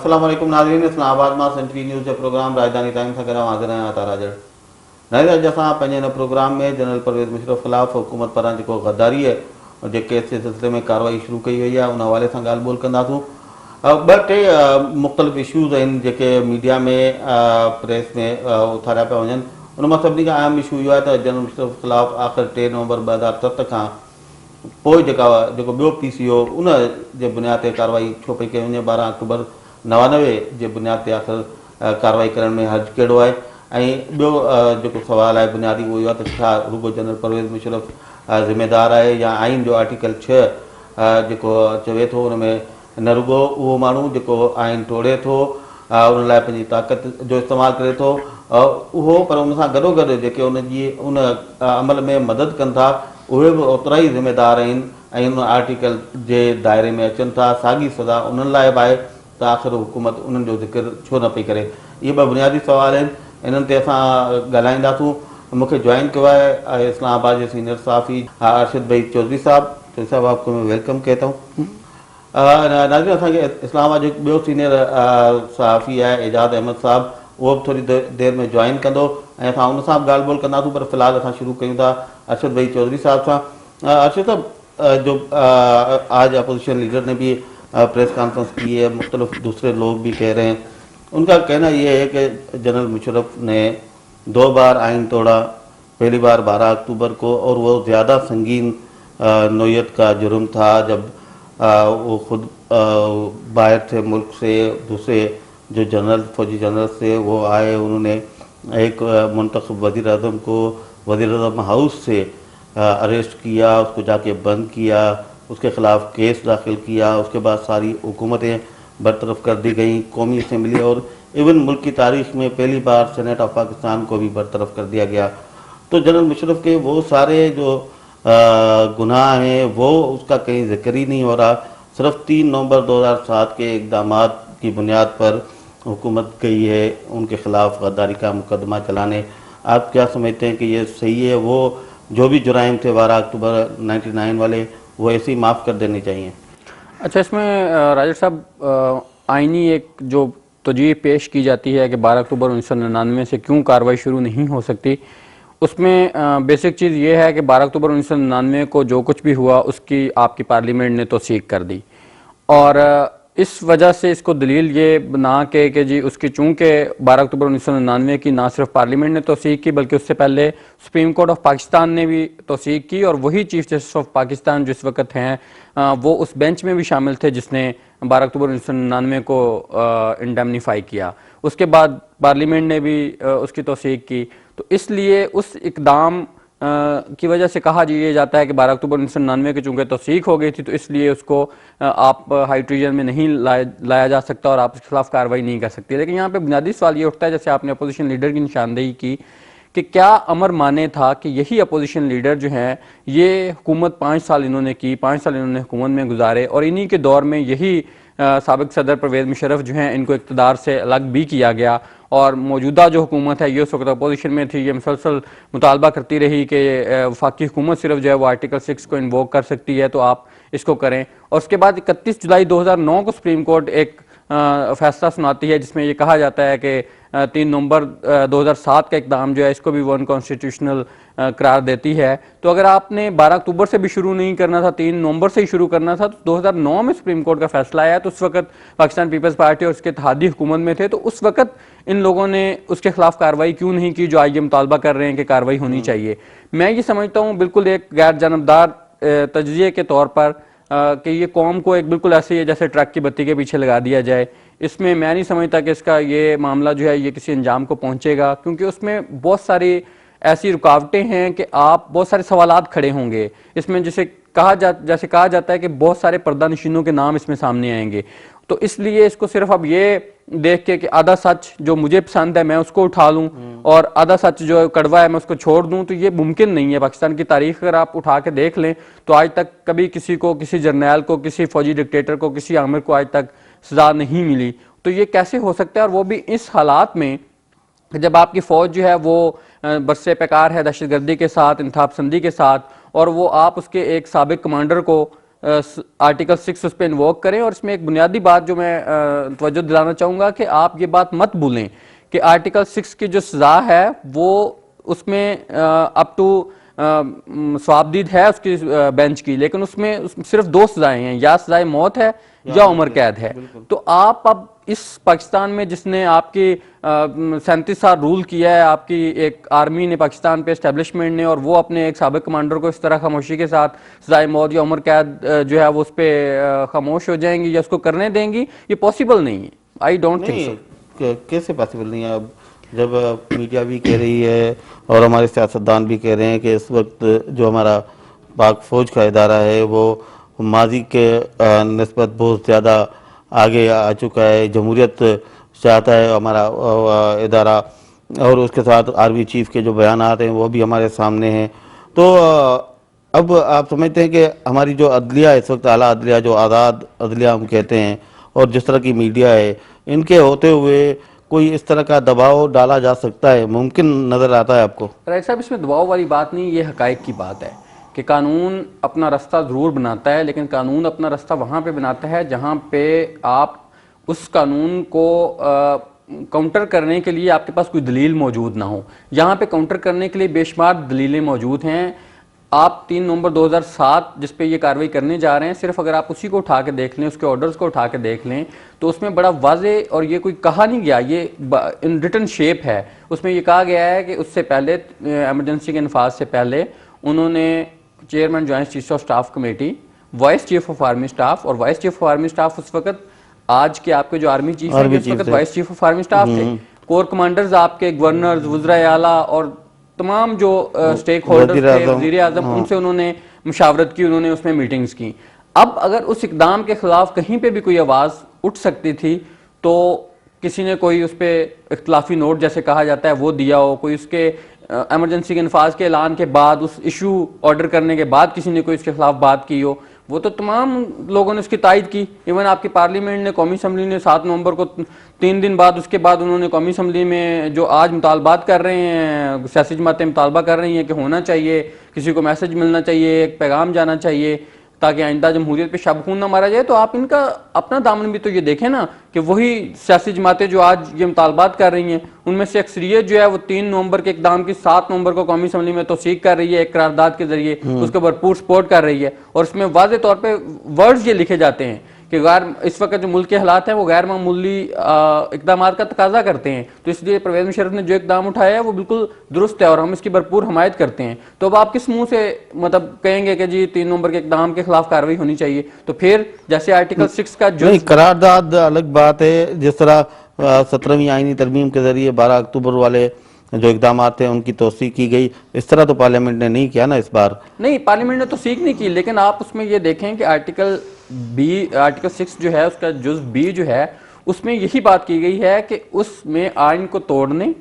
अस्सलाम वालेकुम नाज़रीन, इस्लामाबाद में सेंचुरी न्यूज़ जो प्रोग्राम राजधानी टाइम्स सां गॾु हाज़िर आहियां ताराजड़। नाज़रीन, अॼु असां पंहिंजे हिन प्रोग्राम में जनरल परवेज़ मुशर्रफ ख़िलाफ़ हुकूमत पारां जेको गद्दारी आहे और जे केस जे सिलसिले में कार्रवाई शुरू कई वई आहे उन हवाले सां ॻाल्हि ॿोल कंदासूं। ॿ टे मुख़्तलिफ़ इशूज़ आहिनि जेके मीडिया में प्रेस में उथारिया पिया वञनि। उन मां सभिनी खां अहम इशू इहो आहे त जनरल मुशर्रफ ख़िलाफ़ आख़िर 3 नवंबर 2007 खां पोइ जेको ॿियो PCO उन जे बुनियाद ते कार्रवाई छो पई कई वञे। 12 अक्टूबर 99 जे बुनियाद ते आख़िर कार्रवाई करण में हर्ज कहिड़ो आहे। ऐं ॿियो जेको सुवालु आहे बुनियादी उहो इहो आहे त छा रुगो जनरल परवेज़ मुशर्रफ ज़िम्मेदार आहे या आइन जो आर्टिकल 6 जेको चवे थो उन में न रुगो उहो माण्हू जेको आइन तोड़े थो उन लाइ पंहिंजी ताक़त जो इस्तेमालु करे थो उहो, पर उन सां गॾोगॾु जेके उन अमल में मदद कनि था उहे बि ओतिरा ई ज़िम्मेदार आहिनि ऐं उन आर्टिकल जे दायरे में अचनि था। साॻी सज़ा उन्हनि लाइ बि आहे त आख़िर हुकूमत उन्हनि जो ज़िक्र छो न पई करे। इहे ॿ बुनियादी सुवाल आहिनि, इन्हनि ते असां ॻाल्हाईंदासूं। मूंखे ज्वाइन किया है इस्लामाबाद के सीनियर सहाफ़ी अरशद भाई चौधरी साहब। चौधरी साहब, आपको मैं वेलकम कहता हूँ। नाज़रीन, असांखे इस्लामाबाद जो ॿियो सीनियर सहाफ़ी है एजाज़ अहमद साहब, वो भी थोड़ी देर में ज्वाइन कंदो ऐं असां उन सां बि ॻाल्हि ॿोल कंदासूं। पर फ़िलहाल असां शुरू कयूं था अरशद भाई चौधरी साहब सां। अरशद साहब, जो आज अपोजिशन लीडर ने भी प्रेस कॉन्फ्रेंस की है, मुख्तलिफ दूसरे लोग भी कह रहे हैं, उनका कहना ये है कि जनरल मुशर्रफ ने 2 बार आइन तोड़ा। पहली बार 12 अक्टूबर को और वो ज़्यादा संगीन नोयत का जुर्म था जब वो खुद बाहर थे मुल्क से। दूसरे जो जनरल फौजी जनरल से वो आए, उन्होंने एक मुंतखब वज़ीर आज़म को वज़ीर आज़म हाउस से अरेस्ट किया, उसको जाके बंद किया, उसके ख़िलाफ़ केस दाखिल किया। उसके बाद सारी हुकूमतें बरतरफ कर दी गई, कौमी असम्बली और इवन मुल्क की तारीख में पहली बार सेनेट ऑफ पाकिस्तान को भी बरतरफ कर दिया गया। तो जनरल मुशर्रफ के वो सारे जो गुनाह हैं वो उसका कहीं जिक्र ही नहीं हो रहा। सिर्फ 3 नवंबर 2007 के इक़दाम की बुनियाद पर हुकूमत गई है उनके ख़िलाफ़ गद्दारी का मुकदमा चलाने। आप क्या समझते हैं कि ये सही है? वो जो भी जुराइम थे 12 अक्टूबर 99 वाले वो ऐसे ही माफ़ कर देने चाहिए? अच्छा, इसमें राजेश साहब आइनी एक जो तजवीज़ पेश की जाती है कि 12 अक्टूबर 1999 से क्यों कार्रवाई शुरू नहीं हो सकती, उसमें बेसिक चीज़ ये है कि 12 अक्टूबर 1999 को जो कुछ भी हुआ उसकी आपकी पार्लियामेंट ने तौसीक कर दी और इस वजह से इसको दलील ये बना के कि जी उसकी चूँकि 12 अक्टूबर 1999 की ना सिर्फ पार्लियामेंट ने तौसीक की बल्कि उससे पहले सुप्रीम कोर्ट ऑफ पाकिस्तान ने भी तौसीक की और वही चीफ जस्टिस ऑफ पाकिस्तान जिस वक्त हैं वो उस बेंच में भी शामिल थे जिसने 12 अक्टूबर 1999 को इंडेमनीफाई किया। उसके बाद पार्लियामेंट ने भी उसकी तौसीक की। तो इसलिए उस इकदाम की वजह से कहा ये जाता है कि 12 अक्टूबर 1999 की चूँकि तौसीक हो गई थी तो इसलिए उसको आप हाई ट्रीजन में नहीं लाया जा सकता और आप उसके खिलाफ कार्रवाई नहीं कर सकती। लेकिन यहाँ पे बुनियादी सवाल ये उठता है, जैसे आपने अपोजिशन लीडर की निशानदेही की कि क्या अमर माने था कि यही अपोजिशन लीडर जो हैं ये हुकूमत 5 साल इन्होंने की, 5 साल इन्होंने हुकूमत में गुजारे और इन्हीं के दौर में यही साबिक सदर परवेज़ मुशर्रफ जो हैं इनको इक़्तिदार से अलग भी किया गया और मौजूदा जो हुकूमत है ये उस वक्त अपोजिशन में थी, ये मुसलसल मुतालबा करती रही कि वफाकी हुकूमत सिर्फ जो है वो आर्टिकल 6 को इन्वोक कर सकती है तो आप इसको करें। और उसके बाद 31 जुलाई 2009 को सुप्रीम कोर्ट एक फैसला सुनाती है जिसमें ये कहा जाता है कि 3 नवंबर 2007 का इक़दाम जो है इसको भी वो अनकॉन्स्टिट्यूशनल करार देती है। तो अगर आपने 12 अक्टूबर से भी शुरू नहीं करना था, 3 नवंबर से ही शुरू करना था, तो 2009 में सुप्रीम कोर्ट का फैसला आया तो उस वक्त पाकिस्तान पीपल्स पार्टी और उसके इत्तेहादी हुकूमत में थे, तो उस वक्त इन लोगों ने उसके खिलाफ कार्रवाई क्यों नहीं की जो आज ये मुतालबा कर रहे हैं कि कार्रवाई होनी चाहिए। मैं ये समझता हूँ बिल्कुल एक गैर जानबदार तज्जिए के तौर पर कि ये कौम को एक बिल्कुल ऐसे ही जैसे ट्रक की बत्ती के पीछे लगा दिया जाए। इसमें मैं नहीं समझता कि इसका ये मामला जो है ये किसी अंजाम को पहुंचेगा, क्योंकि उसमें बहुत सारी ऐसी रुकावटें हैं कि आप बहुत सारे सवालात खड़े होंगे। इसमें जैसे कहा जाता है कि बहुत सारे पर्दा नशीनों के नाम इसमें सामने आएंगे। तो इसलिए इसको सिर्फ अब ये देख के कि आधा सच जो मुझे पसंद है मैं उसको उठा लूं और आधा सच जो कड़वा है मैं उसको छोड़ दूं, तो ये मुमकिन नहीं है। पाकिस्तान की तारीख अगर आप उठा के देख लें तो आज तक कभी किसी को, किसी जर्नैल को, किसी फौजी डिक्टेटर को, किसी आमिर को आज तक सजा नहीं मिली। तो ये कैसे हो सकता है, और वो भी इस हालात में जब आपकी फौज जो है वो बरसे पैकार है दहशतगर्दी के साथ, इंतहा पसंदी के साथ, और वो आप उसके एक साबिक कमांडर को आर्टिकल 6 उस पर इन्वोक करें। और इसमें एक बुनियादी बात जो मैं तवज्जो दिलाना चाहूँगा कि आप ये बात मत भूलें कि आर्टिकल 6 की जो सज़ा है वो उसमें अप टू स्वाबदीद है उसकी बेंच की, लेकिन उसमें सिर्फ 2 सजाएं हैं, या सजाए मौत है या उम्र कैद है। तो आप अब इस पाकिस्तान में जिसने आपकी 37 साल रूल किया है, आपकी एक आर्मी ने पाकिस्तान पे एस्टेब्लिशमेंट ने, और वो अपने एक साबिक कमांडर को इस तरह खामोशी के साथ सजाए मौत या उम्र कैद जो है वो उस पर खामोश हो जाएंगी या उसको करने देंगी, ये पॉसिबल नहीं है। I don't think so. कैसे पॉसिबल नहीं है? अब जब मीडिया भी कह रही है और हमारे सियासतदान भी कह रहे हैं कि इस वक्त जो हमारा पाक फौज का इदारा है वो माजी के निस्बत बहुत ज़्यादा आगे आ चुका है, जमहूरियत चाहता है हमारा इदारा, और उसके साथ आर्मी चीफ के जो बयान हैं वो भी हमारे सामने हैं। तो अब आप समझते हैं कि हमारी जो अदलिया इस वक्त आला अदलिया, जो आज़ाद अदलिया हम कहते हैं, और जिस तरह की मीडिया है, इनके होते हुए कोई इस तरह का दबाव डाला जा सकता है, मुमकिन नज़र आता है आपको? राइट साहब, इसमें दबाव वाली बात नहीं, ये हकायक की बात है कि कानून अपना रास्ता ज़रूर बनाता है, लेकिन कानून अपना रास्ता वहाँ पे बनाता है जहाँ पे आप उस कानून को काउंटर करने के लिए आपके पास कोई दलील मौजूद ना हो। यहाँ पे काउंटर करने के लिए बेशुमार दलीलें मौजूद हैं। आप 3 नवंबर 2007 जिस पे ये कार्रवाई करने जा रहे हैं, सिर्फ अगर आप उसी को उठा के देख लें, उसके ऑर्डर्स को उठा के देख लें, तो उसमें बड़ा वाजे, और ये कोई कहा नहीं गया, ये इन रिटन शेप है, उसमें ये कहा गया है कि उससे पहले एमरजेंसी के नफाज से पहले उन्होंने chairman joint chief of staff committee, vice chief of army staff, और vice chief of army staff उस वक्त आज के आपके जो आर्मी चीफ है उस वक्त vice chief of army staff थे, कोर कमांडर्स आपके गवर्नर्स, वज़राए आला और तमाम जो स्टेक होल्डर्स थे, वज़ीर आज़म, उनसे उन्होंने मुशावरत की, उन्होंने उसमें मीटिंग्स की। अब अगर उस इकदाम के खिलाफ कहीं पे भी कोई आवाज़ उठ सकती थी तो किसी ने कोई उस पर इख्तलाफी नोट जैसे कहा जाता है वो दिया हो, कोई उसके एमरजेंसी के नफाज के ऐलान के बाद, उस इशू ऑर्डर करने के बाद किसी ने कोई इसके खिलाफ बात की हो, वो तो तमाम लोगों ने उसकी तायद की। इवन आपकी पार्लियामेंट ने, कौमी असम्बली ने 7 नवंबर को 3 दिन बाद उसके बाद उन्होंने कौमी असम्बली में जो आज मुतालबात कर रहे हैं, सियासी जमातें मुतालबा कर रही हैं कि होना चाहिए, किसी को मैसेज मिलना चाहिए, एक पैगाम जाना चाहिए ताकि आइंदा जमहूरियत पे शब खून ना मारा जाए। तो आप इनका अपना दामन भी तो ये देखें ना कि वही सियासी जमातें जो आज ये मुतालबात कर रही हैं, उनमें से अक्सरियत जो है वो 3 नवंबर के इक़दाम की 7 नवंबर को कौमी असम्बली में तौसीक कर रही है, एक करारदाद के जरिए उसके भरपूर सपोर्ट कर रही है, और उसमें वाज़े तौर पर वर्ड्स ये लिखे जाते हैं कि इस वक्त जो मुल्क के हालात हैं वो गैर मामूली इकदाम का तकाजा करते हैं। तो इसलिए परवेज़ मुशर्रफ ने जो इकदाम उठाया है वो बिल्कुल दुरुस्त है और हम इसकी भरपूर हमायत करते हैं। तो अब आप किस मुंह से मतलब कहेंगे कि जी 3 नवंबर के इकदाम के खिलाफ कार्रवाई होनी चाहिए? तो फिर जैसे आर्टिकल 6 का जो करारदाद अलग बात है, जिस तरह 17वीं आईनी तरमीम के जरिए 12 अक्टूबर वाले जो इकदाम थे उनकी तौसीक की गई, इस तरह तो पार्लियामेंट ने नहीं किया ना इस बार। नहीं, पार्लियामेंट ने तौसीक नहीं की, लेकिन आप उसमें ये देखें कि आर्टिकल 6 जो है उसका जुज़ बी जो है उसमें यही बात की गई है कि उसमें आइन को तोड़ने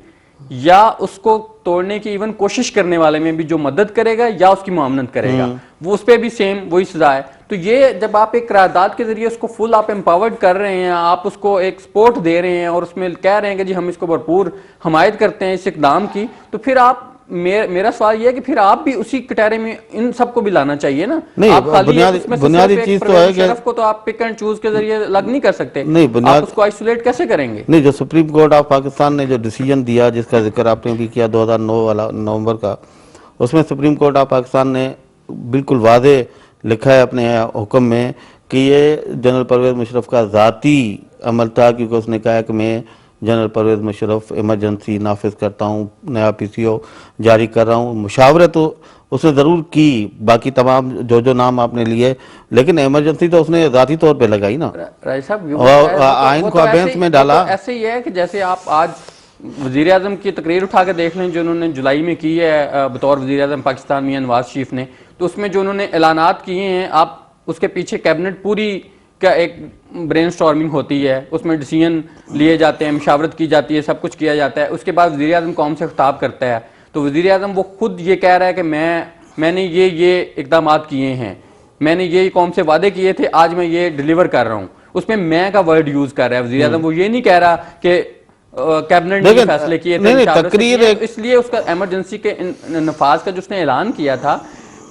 या उसको तोड़ने की इवन कोशिश करने वाले में भी जो मदद करेगा या उसकी मुआवनत करेगा वो उस पर भी सेम वही सजा है। तो ये जब आप एक करारदाद के जरिए उसको फुल आप एम्पावर्ड कर रहे हैं, आप उसको एक सपोर्ट दे रहे हैं और उसमें कह रहे हैं कि जी हम इसको भरपूर हमायत करते हैं इस इकदाम की, तो फिर आप मेरा सवाल यह है कि फिर आप भी उसी कटहरे में इन सबको भी लाना चाहिए ना। नहीं, आप बुनियादी चीज तो है कि को तो आप पिक एंड चूज के जरिए अलग नहीं कर सकते। नहीं, आप उसको आइसोलेट कैसे करेंगे? नहीं, जो सुप्रीम कोर्ट ऑफ पाकिस्तान ने जो डिसीजन दिया जिसका जिक्र आपने भी किया 2009 वाला नवंबर का, उसमें सुप्रीम कोर्ट ऑफ पाकिस्तान ने बिल्कुल वाज़े लिखा है अपने हुक्म में कि ये जनरल परवेज़ मुशर्रफ का ज़ाती अमल था, क्योंकि उसने कहा कि मैं जनरल परवेज़ मुशर्रफ इमरजेंसी नाफिज करता हूँ, नया PCO जारी कर रहा हूँ। मुशावरत तो उसने ज़रूर की बाकी तमाम जो नाम आपने लिए, लेकिन इमरजेंसी तो उसने ज़ाती तौर पे लगाई ना, और आइन को अबेंस में डाला। ऐसे ही है कि जैसे आप आज वज़ीर आज़म की तकरीर उठा के देख लें जो उन्होंने जुलाई में की है बतौर वज़ीर आज़म पाकिस्तान मियां नवाज शरीफ ने, तो उसमें जो उन्होंने ऐलानात किए हैं, आप उसके पीछे कैबिनेट पूरी का एक ब्रेनस्टॉर्मिंग होती है, उसमें डिसीजन लिए जाते हैं, मुशावरत की जाती है, सब कुछ किया जाता है। उसके बाद वज़ीर आज़म कौम से खिताब करता है, तो वज़ीर आज़म वो खुद ये कह रहा है कि मैंने ये इकदाम किए हैं, मैंने ये कौम से वादे किए थे, आज मैं ये डिलीवर कर रहा हूँ। उसमें मैं का वर्ड यूज कर रहा है वज़ीर आज़म, वो ये नहीं कह रहा कि कैबिनेट ने फैसले किए थे, तकरीर इसलिए उसका इमरजेंसी के नफाज का जो उसने ऐलान किया था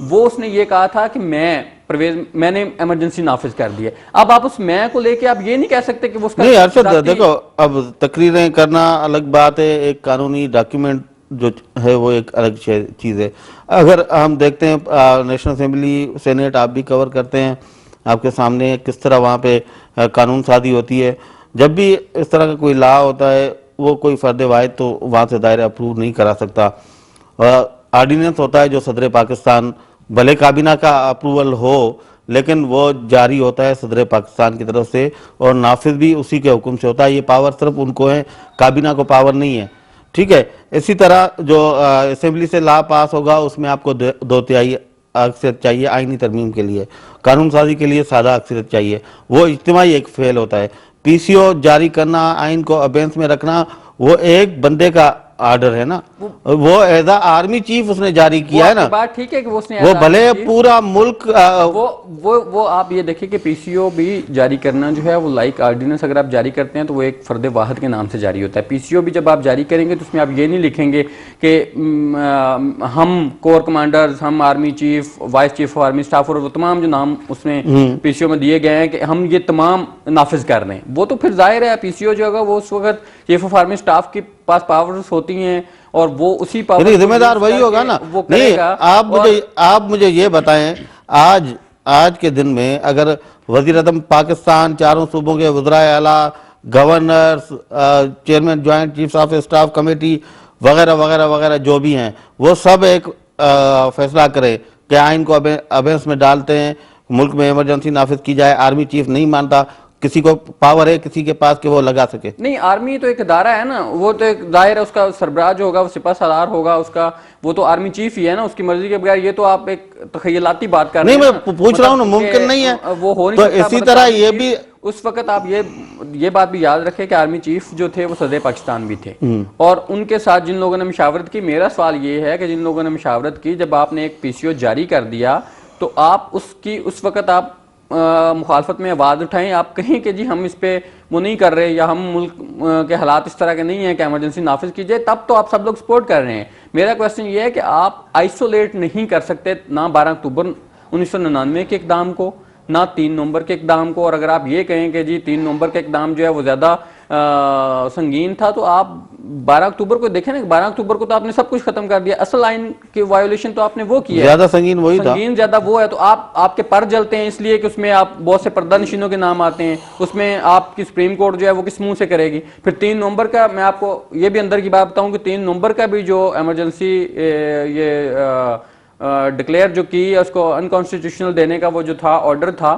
वो उसने ये कहा था कि मैं परवेज मैंने इमरजेंसी नाफिज कर दी है। अब आप उस मैं को लेके आप ये नहीं कह सकते कि वो उसका नहीं अरशद, जाती- देखो अब तकरीरें करना अलग बात है, एक कानूनी डॉक्यूमेंट जो है वो एक अलग चीज़ है। अगर हम देखते हैं नेशनल असेंबली सेनेट आप भी कवर करते हैं, आपके सामने किस तरह वहाँ पे कानून साजी होती है। जब भी इस तरह का कोई लॉ होता है वो कोई फर्द वाहिद तो वहाँ से दायरे अप्रूव नहीं करा सकता। ऑर्डिनेंस होता है जो सदर पाकिस्तान, भले काबीना का अप्रूवल हो लेकिन वो जारी होता है सदर पाकिस्तान की तरफ से और नाफिज भी उसी के हुक्म से होता है। ये पावर सिर्फ उनको है, काबीना को पावर नहीं है। ठीक है, इसी तरह जो असेंबली से लॉ पास होगा उसमें आपको दो तिहाई अक्सरियत चाहिए आईनी तरमीम के लिए, कानून साजी के लिए सादा अक्सरियत चाहिए, वो इज्तिमाई एक फेल होता है। पीसीओ जारी करना, आइन को अबेंस में रखना, वो एक बंदे का आर्डर है ना, वो एज आर्मी चीफ उसने जारी किया है ना। बात ठीक है कि वो उसने वो as भले army chief- पूरा मुल्क वो आप ये देखिए कि पीसीओ भी जारी करना जो है वो लाइक ऑर्डिनेंस अगर आप जारी करते हैं तो वो एक फर्द वाहिद के नाम से जारी होता है। पीसीओ भी जब आप जारी करेंगे तो उसमें आप ये नहीं लिखेंगे कि हम कोर कमांडर्स, हम army chief, vice chief of army staff और वो तमाम जो नाम उसमें पीसीओ में दिए गए हैं कि हम ये तमाम नाफिज कर रहे हैं। वो तो फिर जाहिर है पीसीओ जो होगा वो उस वक्त चीफ ऑफ आर्मी स्टाफ के पास पावर्स होती हैं और वो उसी पावर नहीं, जिम्मेदार वही होगा ना। वो नहीं, करेगा। आप मुझे ये बताएं, आज के दिन में अगर वजीर आज़म पाकिस्तान, चारों सूबों के वज़राए आला, governors, chairman joint chiefs of staff committee वगैरह वगैरह वगैरह जो भी हैं वो सब एक फैसला करें कि आइन को अबेंस में डालते हैं, मुल्क में इमरजेंसी नाफिज की जाए, आर्मी चीफ नहीं मानता, किसी को पावर है किसी के पास कि वो लगा सके। नहीं, आर्मी तो एक इदारा है ना, वो तो एक जाहिर है उसका सरबराह जो होगा वो सिपा सालार होगा उसका, वो तो आर्मी चीफ ही है ना, उसकी मर्जी के बगैर। ये तो आप एक तखयलाती बात कर रहे नहीं, हैं मैं पूछ रहा हूँ ना, मुमकिन नहीं है वो हो नहीं तो सकता। इसी तरह ये भी उस वक्त आप ये बात भी याद रखें कि आर्मी चीफ जो थे वो सदर पाकिस्तान भी थे और उनके साथ जिन लोगों ने मशावरत की, मेरा सवाल ये है कि जिन लोगों ने मशावरत की, जब आपने एक पीसीओ जारी कर दिया तो आप उसकी उस वक्त आप मुखालफत में आवाज़ उठाएं, आप कहें कि जी हम इस पे वो नहीं कर रहे या हम मुल्क के हालात इस तरह के नहीं है कि इमरजेंसी नाफिज कीजिए, तब तो आप सब लोग सपोर्ट कर रहे हैं। मेरा क्वेश्चन ये है कि आप आइसोलेट नहीं कर सकते ना 12 अक्टूबर 1999 के इकदाम को, ना 3 नवंबर के इकदाम को। और अगर आप ये कहें कि जी 3 नवंबर का इकदाम जो है वो ज़्यादा संगीन था, तो आप 12 अक्टूबर को देखें ना, 12 अक्टूबर को तो आपने सब कुछ खत्म कर दिया, असल आइन की वायोलेशन तो आपने वो किया, ज्यादा संगीन वही था, संगीन ज्यादा वो है। तो आपके पर जलते हैं इसलिए कि उसमें आप बहुत से पर्दा नशीनों के नाम आते हैं, उसमें आपकी सुप्रीम कोर्ट जो है वो किस मुंह से करेगी। फिर 3 नवंबर का मैं आपको ये भी अंदर की बात बताऊं कि 3 नवंबर का भी जो इमरजेंसी ये डिक्लेयर जो की उसको अनकॉन्स्टिट्यूशनल देने का वो जो था ऑर्डर था,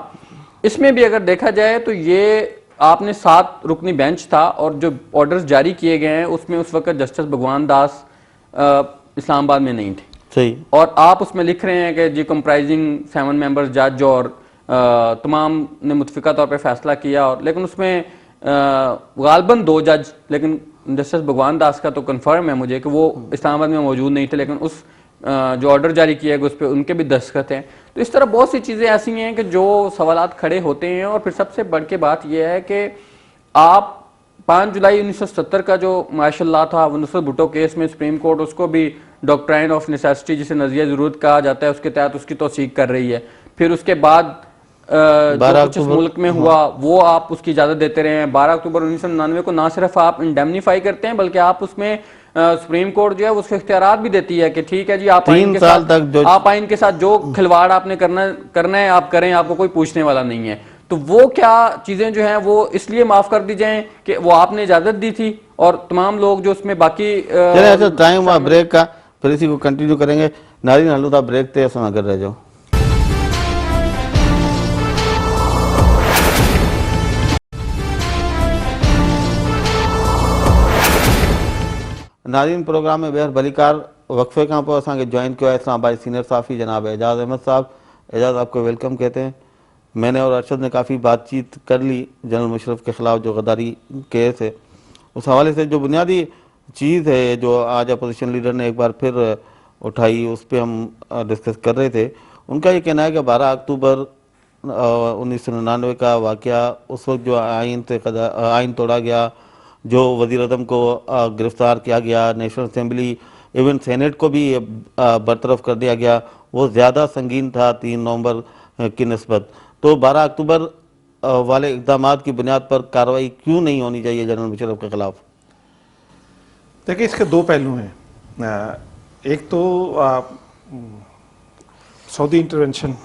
इसमें भी अगर देखा जाए तो ये आपने 7 रुकनी बेंच था और जो ऑर्डर्स जारी किए गए हैं उसमें उस वक्त जस्टिस भगवान दास इस्लामाबाद में नहीं थे। सही। और आप उसमें लिख रहे हैं कि जी कंप्राइजिंग 7 मेंबर्स जज और तमाम ने मुतफिका तौर पे फैसला किया, और लेकिन उसमें गालबन 2 जज, लेकिन जस्टिस भगवान दास का तो कंफर्म है मुझे कि वो इस्लामाबाद में मौजूद नहीं थे, लेकिन उस जो ऑर्डर जारी किया गया उस पर उनके भी दस्तखत हैं। तो इस तरह बहुत सी चीज़ें ऐसी हैं कि जो सवालात खड़े होते हैं। और फिर सबसे बढ़ के बात यह है कि आप 5 जुलाई 1970 का जो मार्शल लॉ था, नुसरत भुट्टो केस में सुप्रीम कोर्ट उसको भी डॉक्ट्राइन ऑफ नेसेसिटी जिसे नज़रिया ज़रूरत कहा जाता है उसके तहत उसकी तौसीक कर रही है। फिर उसके बाद जो कुछ इस मुल्क में हुआ वो आप उसकी इजाज़त देते रहे हैं। 12 अक्टूबर 1999 को ना सिर्फ आप इंडेमनीफाई करते हैं बल्कि आप उसमें सुप्रीम कोर्ट जो है उसके इख्तियारात भी देती है कि ठीक है जी आप 3 साल तक आप आइन के साथ जो खिलवाड़ आपने करना है आप करें, आपको कोई पूछने वाला नहीं है। तो वो क्या चीजें जो हैं वो इसलिए माफ कर दी जाएं कि वो आपने इजाजत दी थी और तमाम लोग जो उसमें बाकी टाइम हुआ ब्रेक का, फिर इसी को कंटिन्यू करेंगे। नाज़रीन हलूदा ब्रेक थे, सुना कर रह जाओ। नाज़रीन प्रोग्राम में बेहद भलीकार वक्फे खां पोइ असांखे जॉइन किया है इस्लामाबाद सीनियर साफ़ी जनाब एजाज़ अहमद साहब। एजाज़ आपको वेलकम कहते हैं। मैंने और अरशद ने काफ़ी बातचीत कर ली जनरल मुशर्रफ के ख़िलाफ़ जो गद्दारी केस है, उस हवाले से जो बुनियादी चीज़ है जो आज अपोजिशन लीडर ने एक बार फिर उठाई उस पर हम डिस्कस कर रहे थे। उनका ये कहना है कि 12 अक्टूबर 1999 का वाक़या, उस वक्त जो आइन तोड़ा गया, जो वज़ीर आज़म को गिरफ़्तार किया गया, नेशनल असेंबली इवन सेनेट को भी बरतरफ कर दिया गया, वो ज़्यादा संगीन था 3 नवंबर की निस्बत। तो 12 अक्टूबर वाले इक़दामात की बुनियाद पर कार्रवाई क्यों नहीं होनी चाहिए जनरल मुशर्रफ के खिलाफ? देखिए, इसके दो पहलू हैं। एक तो सऊदी इंटरवेंशन,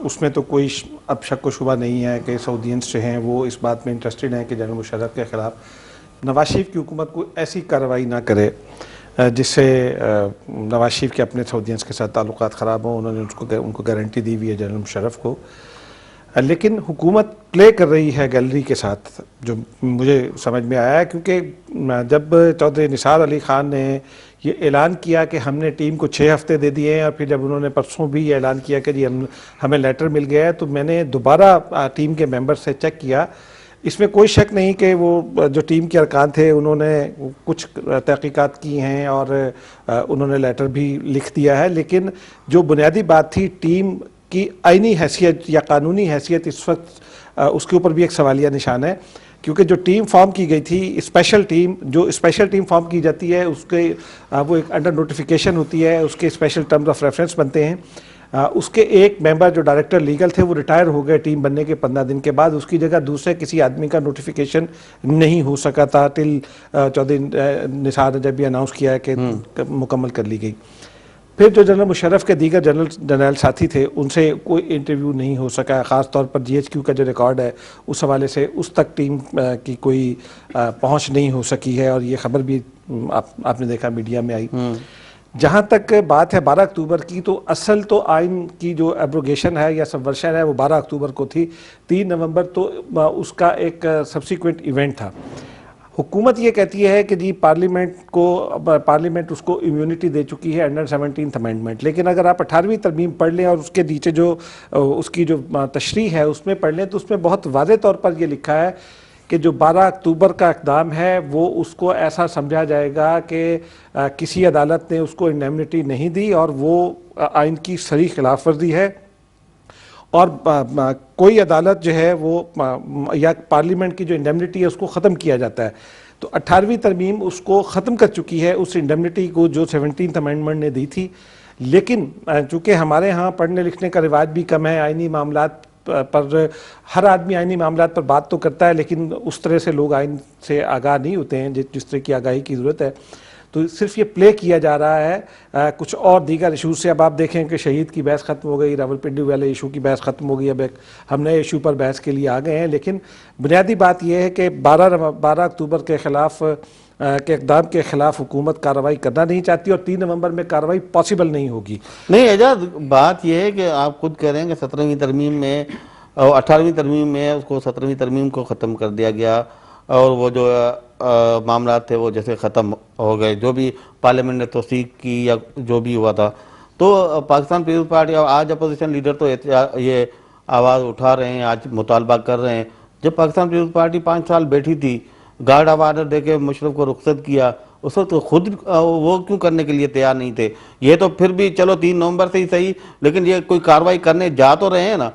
उसमें तो कोई अब शक व शुबा नहीं है कि सऊदीयंस जो हैं वो इस बात में इंटरेस्टेड हैं कि जनरल मुशर्रफ के ख़िलाफ़ नवाज शरीफ की हुकूमत को ऐसी कार्रवाई ना करे जिससे नवाज शरीफ के अपने सऊदीयंस के साथ ताल्लुकात ख़राब हों। उन्होंने उनको गारंटी दी हुई है जनरल मुशर्रफ को, लेकिन हुकूमत प्ले कर रही है गैलरी के साथ, जो मुझे समझ में आया है। क्योंकि जब चौधरी निसार अली ख़ान ने ये ऐलान किया कि हमने टीम को 6 हफ्ते दे दिए हैं, और फिर जब उन्होंने परसों भी ये ऐलान किया कि जी हमें लेटर मिल गया है, तो मैंने दोबारा टीम के मेंबर से चेक किया। इसमें कोई शक नहीं कि वो जो टीम के अरकान थे उन्होंने कुछ तहकीकात की हैं और उन्होंने लेटर भी लिख दिया है, लेकिन जो बुनियादी बात थी टीम की आईनी हैसियत या कानूनी हैसियत, इस वक्त उसके ऊपर भी एक सवालिया निशान है। क्योंकि जो टीम फॉर्म की गई थी, स्पेशल टीम फॉर्म की जाती है, उसके वो एक अंडर नोटिफिकेशन होती है, उसके स्पेशल टर्म्स ऑफ रेफरेंस बनते हैं। उसके एक मेंबर जो डायरेक्टर लीगल थे वो रिटायर हो गए टीम बनने के 15 दिन के बाद। उसकी जगह दूसरे किसी आदमी का नोटिफिकेशन नहीं हो सका था टिल चौधरी निसार ने जब भी अनाउंस किया है कि मुकम्मल कर ली गई। फिर जो जनरल मुशर्रफ के दीगर जनरल साथी थे उनसे कोई इंटरव्यू नहीं हो सका, ख़ास तौर पर GHQ का जो रिकॉर्ड है उस हवाले से उस तक टीम की कोई पहुंच नहीं हो सकी है, और ये खबर भी आपने देखा मीडिया में आई। जहाँ तक बात है 12 अक्टूबर की, तो असल तो आइन की जो एब्रोगेशन है या सबवर्शन है वो 12 अक्टूबर को थी। 3 नवंबर तो उसका एक सब्सिक्वेंट इवेंट था। हुकूमत ये कहती है कि जी पार्लियामेंट उसको इम्यूनिटी दे चुकी है अंडर 17th अमेंडमेंट, लेकिन अगर आप 18वीं तरमीम पढ़ लें और उसके नीचे जो उसकी जो तशरीह है उसमें पढ़ लें, तो उसमें बहुत वाज़ेह तौर पर यह लिखा है कि जो 12 अक्टूबर का इक़दाम है वो उसको ऐसा समझा जाएगा कि किसी अदालत ने उसको इंडेमनिटी नहीं दी और वो आइन की सरी खिलाफ वर्जी है, और कोई अदालत जो है वो या पार्लियामेंट की जो इंडेमनिटी है उसको ख़त्म किया जाता है। तो 18वीं तरमीम उसको ख़त्म कर चुकी है, उस इंडेमनिटी को जो 17th अमेंडमेंट ने दी थी। लेकिन चूँकि हमारे यहाँ पढ़ने लिखने का रिवाज भी कम है, आइनी मामलात पर हर आदमी आइनी मामलात पर बात तो करता है, लेकिन उस तरह से लोग आइन से आगाह नहीं होते हैं जिस तरह की आगाही की ज़रूरत है। तो सिर्फ ये प्ले किया जा रहा है कुछ और दीगर इशूज़ से। अब आप देखें कि शहीद की बहस ख़त्म हो गई, रावलपिंडी वाले इशू की बहस ख़त्म हो गई, अब एक हम नए इशू पर बहस के लिए आ गए हैं। लेकिन बुनियादी बात यह है कि 12 अक्टूबर के ख़िलाफ़ के इक़दाम के ख़िलाफ़ हुकूमत कार्रवाई करना नहीं चाहती, और 3 नवंबर में कार्रवाई पॉसिबल नहीं होगी। नहीं एजाज, बात यह है कि आप खुद कह रहे हैं कि 17वीं तरमीम में और 18वीं तरमीम में उसको 17वीं तरमीम को ख़त्म कर दिया गया, और वो जो मामला थे वो जैसे ख़त्म हो गए, जो भी पार्लियामेंट ने तौसीक की या जो भी हुआ था। तो पाकिस्तान पीपल्स पार्टी और आज अपोजिशन लीडर तो ये आवाज़ उठा रहे हैं, आज मुतालबा कर रहे हैं। जब पाकिस्तान पीपल्स पार्टी 5 साल बैठी थी, गार्ड ऑफ ऑर्डर दे के मुशर्रफ को रुखसत किया, उस वक्त तो खुद वो क्यों करने के लिए तैयार नहीं थे? ये तो फिर भी चलो 3 नवंबर से ही सही, लेकिन ये कोई कार्रवाई करने जा तो रहे हैं ना।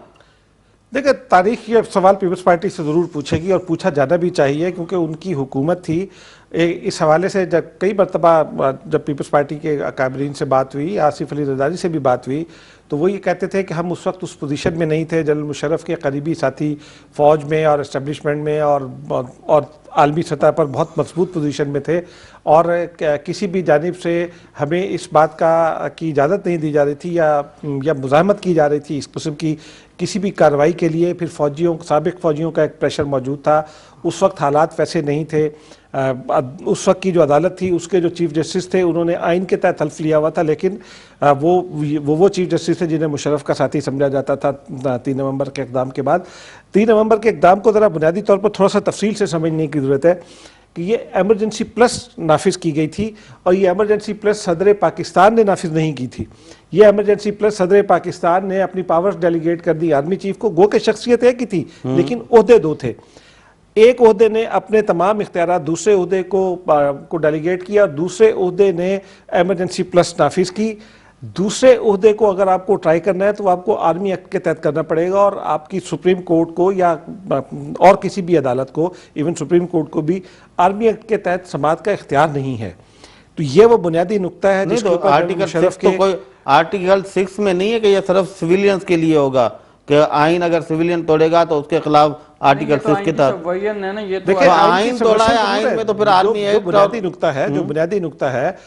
देखिए, तारीख ये सवाल पीपल्स पार्टी से ज़रूर पूछेगी और पूछा जाना भी चाहिए, क्योंकि उनकी हुकूमत थी। इस हवाले से जब कई मरतबा जब पीपल्स पार्टी के अकाबरीन से बात हुई, आसिफ अली जरदारी से भी बात हुई, तो वो ये कहते थे कि हम उस वक्त उस पोजीशन में नहीं थे। जनरल मुशर्रफ के करीबी साथी फ़ौज में और इस्टेब्लिशमेंट में और आलमी सतह पर बहुत मजबूत पोजीशन में थे, और किसी भी जानिब से हमें इस बात की इजाज़त नहीं दी जा रही थी या मुज़ाहमत की जा रही थी इस किस्म की किसी भी कार्रवाई के लिए। फिर साबिक फ़ौजियों का एक प्रेशर मौजूद था। उस वक्त हालात वैसे नहीं थे। उस वक्त की जो अदालत थी उसके जो चीफ जस्टिस थे उन्होंने आइन के तहत हल्फ लिया हुआ था, लेकिन वो चीफ जस्टिस थे जिन्हें मुशर्रफ का साथी समझा जाता था 3 नवंबर के इक़दाम के बाद। 3 नवंबर के इक़दाम को ज़रा बुनियादी तौर पर थोड़ा सा तफसील से समझने की ज़रूरत है कि ये एमरजेंसी प्लस नाफिज की गई थी, और ये एमरजेंसी प्लस सदर पाकिस्तान ने नाफिज नहीं की थी। ये एमरजेंसी प्लस सदर पाकिस्तान ने अपनी पावर्स डेलीगेट कर दी आर्मी चीफ को। गो के शख्सियत एक ही थी, लेकिन ओहदे दो थे। एक ओहदे ने अपने तमाम इख्तियारात दूसरे ओहदे को डेलीगेट किया, और दूसरे ओहदे ने एमरजेंसी प्लस नाफिज की। दूसरे ओहदे को अगर आपको ट्राई करना है तो आपको आर्मी एक्ट के तहत करना पड़ेगा, और आपकी सुप्रीम कोर्ट को या और किसी भी अदालत को, इवन सुप्रीम कोर्ट को भी आर्मी एक्ट के तहत समाअत का इख्तियार नहीं है। तो ये वो बुनियादी नुक्ता है जिसके ऊपर आर्टिकल 6 में नहीं है कि यह सिर्फ सिविलियंस के लिए होगा, कि आइन अगर सिविलियन तोड़ेगा तो उसके खिलाफ आर्टिकल 6 के तहत वर्जन है ना ये तो देखिए आइन की तोड़ा है, सबवर्सन आइन जरूर में तो फिर आर्मी जो एक्ट बुनियादी नुकता है, जो बुनियादी नुकता है,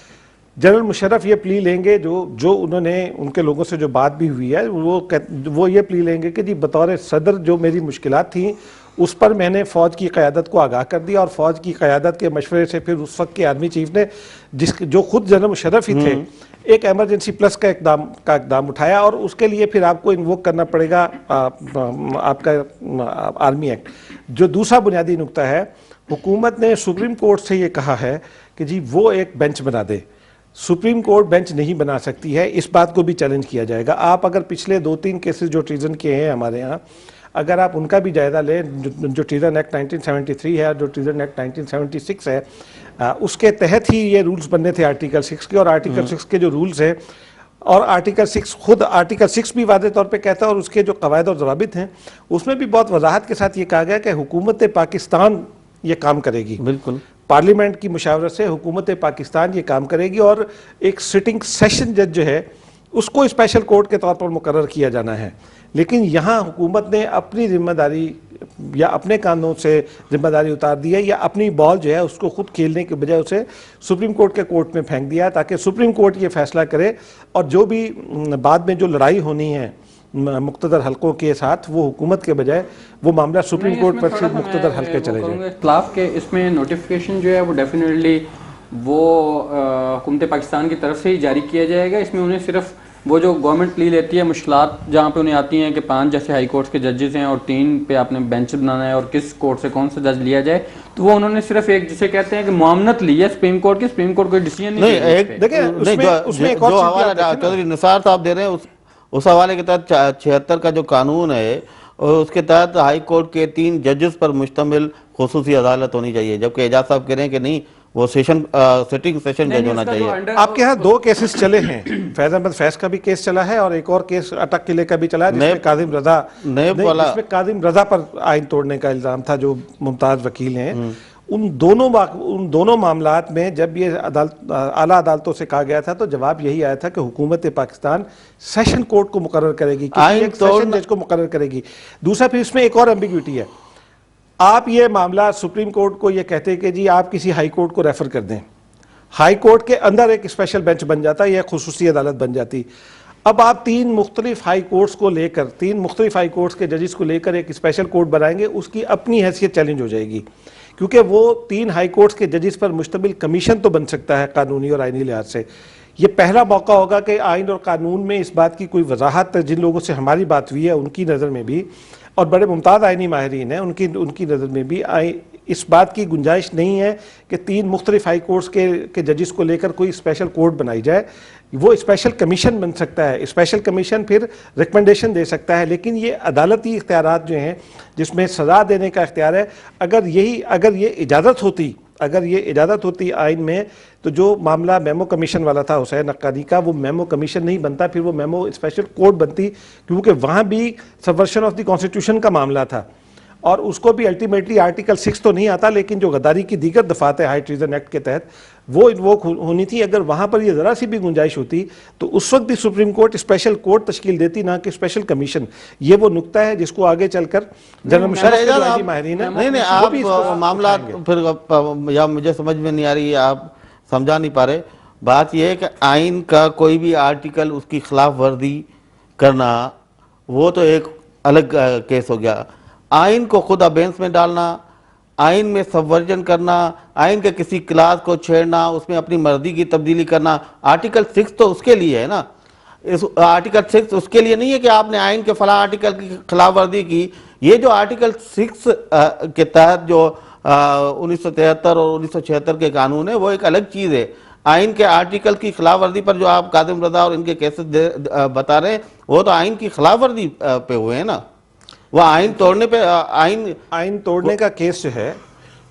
जनरल मुशर्रफ ये प्ली लेंगे, जो उन्होंने उनके लोगों से जो बात भी हुई है, वो ये प्ली लेंगे कि जी बतौर सदर जो मेरी मुश्किलात थी उस पर मैंने फ़ौज की क़यादत को आगाह कर दिया और फ़ौज की क़यादत के मशवरे से फिर उस वक्त के आर्मी चीफ ने जो खुद जनरल मुशर्रफ ही थे, एक एमरजेंसी प्लस का इकदाम उठाया और उसके लिए फिर आपको इन्वोक करना पड़ेगा आपका आर्मी एक्ट। जो दूसरा बुनियादी नुकता है, हुकूमत ने सुप्रीम कोर्ट से ये कहा है कि जी वो एक बेंच बना दे। सुप्रीम कोर्ट बेंच नहीं बना सकती है, इस बात को भी चैलेंज किया जाएगा। आप अगर पिछले 2-3 केसेस जो ट्रीजन के हैं हमारे यहाँ, अगर आप उनका भी जायज़ा लें, जो ट्रीजन एक्ट 1973 है और जो ट्रीजन एक्ट 1976 है, उसके तहत ही ये रूल्स बनने थे आर्टिकल 6 के, और आर्टिकल 6 के जो रूल्स हैं, और आर्टिकल 6 खुद आर्टिकल 6 भी वाज़ेह तौर पे कहता है और उसके जो कवायद और ज़वाबित हैं उसमें भी बहुत वजाहत के साथ ये कहा गया कि हुकूमत पाकिस्तान ये काम करेगी। बिल्कुल पार्लियामेंट की मुशावरत से हुकूमत पाकिस्तान ये काम करेगी और एक सिटिंग सेशन जज जो है उसको स्पेशल कोर्ट के तौर पर मुकर्रर किया जाना है। लेकिन यहाँ हुकूमत ने अपनी जिम्मेदारी या अपने कानून से जिम्मेदारी उतार दी है, या अपनी बॉल जो है उसको खुद खेलने के बजाय उसे सुप्रीम कोर्ट के कोर्ट में फेंक दिया ताकि सुप्रीम कोर्ट ये फैसला करे और जो भी बाद में जो लड़ाई होनी है मुख्तदर हलकों के साथ, वो हुकूमत के बजाय वो मामला सुप्रीम कोर्ट पर से मुख्तदर हलके चले जाए। इख्तिलाफ के इसमें नोटिफिकेशन जो है वो डेफिनेटली वो हुकूमत पाकिस्तान की तरफ से ही जारी किया जाएगा। इसमें उन्हें सिर्फ वो जो गवर्नमेंट प्ली लेती है मुश्किलात जहाँ पे उन्हें आती हैं कि 5 जैसे हाई कोर्ट्स के जजेस हैं और 3 पे आपने बेंच बनाना है और किस कोर्ट से कौन सा जज लिया जाए, तो वो उन्होंने सिर्फ एक जिसे कहते हैं कि मामनत ली है सुप्रीम कोर्ट की, सुप्रीम कोर्ट कोई डिसीजन नहीं देखिए उसमें एक और जो हवाला चौधरी निसार साहब दे रहे हैं उस हवाले के तहत 76 का जो कानून है उसके तहत हाई कोर्ट के 3 जजेस पर मुश्तमिल खुसूसी अदालत होनी चाहिए, जबकि एजाज साहब कह रहे हैं कि नहीं, वो सिटिंग सेशन जज होना चाहिए। आपके यहाँ 2 केसेस चले हैं, फैज अहमद फैज का भी केस चला है और एक और केस अटक किले का भी चला है जिसमें काजिम रजा पर आइन तोड़ने का इल्जाम था, जो मुमताज वकील हैं। उन दोनों मामलात में जब ये आला अदालतों से कहा गया था तो जवाब यही आया था कि हुकूमत पाकिस्तान सेशन कोर्ट को मुकर्रर करेगी, एक सेशन जज को मुकर्रर करेगी। दूसरा फिर इसमें एक और एम्बिग्विटी है, आप ये मामला सुप्रीम कोर्ट को ये कहते हैं कि जी आप किसी हाई कोर्ट को रेफर कर दें, हाई कोर्ट के अंदर एक स्पेशल बेंच बन जाता, यह खुसूसी अदालत बन जाती। अब आप 3 मुख्तलिफ हाई कोर्ट्स को लेकर, 3 मुख्तलिफ हाई कोर्ट्स के जजेस को लेकर एक स्पेशल कोर्ट बनाएंगे, उसकी अपनी हैसियत चैलेंज हो जाएगी, क्योंकि वो 3 हाई कोर्ट्स के जजेस पर मुश्तमिल कमीशन तो बन सकता है कानूनी और आइनी लिहाज से। ये पहला मौका होगा कि आइन और कानून में इस बात की कोई वजाहत, जिन लोगों से हमारी बात हुई है उनकी नज़र में भी, और बड़े मुमताज़ आइनी माहिरीन हैं, उनकी नज़र में भी इस बात की गुंजाइश नहीं है कि 3 मुख्तलिफ हाई कोर्ट्स के जजेस को लेकर कोई स्पेशल कोर्ट बनाई जाए। वो स्पेशल कमीशन बन सकता है, स्पेशल कमीशन फिर रिकमेंडेशन दे सकता है, लेकिन ये अदालती इख्तियारात जो हैं जिसमें सज़ा देने का इख्तियार है, अगर ये इजाज़त होती आइन में, तो जो मामला मेमो कमीशन वाला था हुसैन अक्कानी का, वो मेमो कमीशन नहीं बनता, फिर वो मेमो स्पेशल कोर्ट बनती, क्योंकि वहाँ भी सबवर्शन ऑफ द कॉन्स्टिट्यूशन का मामला था और उसको भी अल्टीमेटली आर्टिकल 6 तो नहीं आता, लेकिन जो गद्दारी की दीगर दफात है हाई ट्रीजन एक्ट के तहत वो इन्वोक होनी थी। अगर वहाँ पर ये ज़रा सी भी गुंजाइश होती तो उस वक्त भी सुप्रीम कोर्ट स्पेशल कोर्ट तश्कील देती, ना कि स्पेशल कमीशन। ये वो नुकता है जिसको आगे चलकर जनरल मुशर्रफ माहिरीन नहीं आप मामला फिर या मुझे समझ में नहीं आ रही है, आप समझा नहीं पा रहे। बात यह है कि आइन का कोई भी आर्टिकल उसकी खिलाफ वर्जी करना वो तो एक अलग केस हो गया, आइन को खुद अबेंस में डालना, आइन में सबवर्जन करना, आइन के किसी क्लास को छेड़ना, उसमें अपनी मर्जी की तब्दीली करना, आर्टिकल 6 तो उसके लिए है ना। इस आर्टिकल 6 उसके लिए नहीं है कि आपने आइन के फला आर्टिकल की खिलाफ वर्जी की। ये जो आर्टिकल 6 के तहत जो 1973 और 1976 के कानून है वो एक अलग चीज़ है। आइन के आर्टिकल की खिलाफ वर्जी पर जो आप कादिम रजा और इनके केसेस बता रहे हैं वो तो आइन की खिलाफ वर्जी पे हुए हैं ना, वो आइन तोड़ने पे आइन तोड़ने का केस जो है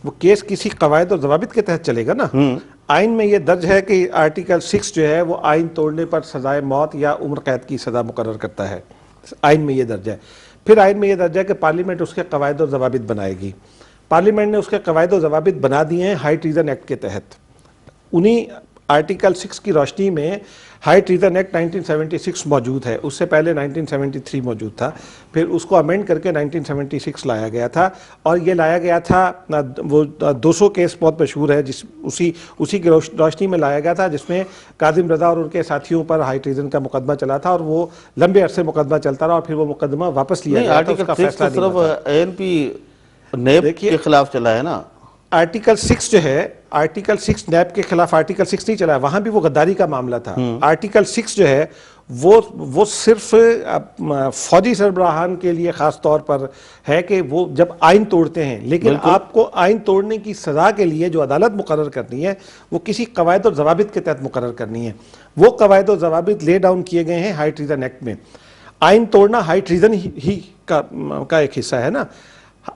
वो केस किसी कवायद और ज़वाबित के तहत चलेगा ना। आइन में ये दर्ज है कि आर्टिकल 6 जो है वो आइन तोड़ने पर सजाए मौत या उम्र कैद की सज़ा मुकर्रर करता है, आइन में ये दर्ज है। फिर आइन में ये दर्ज है कि पार्लियामेंट उसके कवायद और ज़वाबित बनाएगी। पार्लियामेंट ने उसके कवायद और ज़वाबित बना दिए हैं हाई ट्रीजन एक्ट के तहत। उन्हीं आर्टिकल 6 की रोशनी में हाई ट्रीजन एक्ट 1976 मौजूद है, उससे पहले 1973 मौजूद था, फिर उसको अमेंड करके 1976 लाया गया था। और ये लाया गया था, वो 200 केस बहुत मशहूर है, जिस उसी की रोशनी में लाया गया था, जिसमें काजिम रजा और उनके साथियों पर हाई ट्रीजन का मुकदमा चला था, और वो लंबे अरसे मुकदमा चलता रहा, और फिर वो मुकदमा वापस लिया गया था, उसका फैसला नहीं हुआ था। सिर्फ नेब के खिलाफ चला है ना। आर्टिकल 6 जो है, आर्टिकल 6 नैब के खिलाफ आर्टिकल 6 नहीं चला है, वहां भी वो गद्दारी का मामला था। आर्टिकल 6 जो है वो सिर्फ फौजी सरबराहान के लिए खास तौर पर है कि वो जब आइन तोड़ते हैं, लेकिन आपको आइन तोड़ने की सजा के लिए जो अदालत मुकर्रर करनी है वो किसी कवायद और जवाबित के तहत मुकर्रर करनी है। वो कवायद और जवाबित ले डाउन किए गए हैं हाई ट्रीजन एक्ट में। आइन तोड़ना हाई ट्रीजन ही का एक हिस्सा है ना।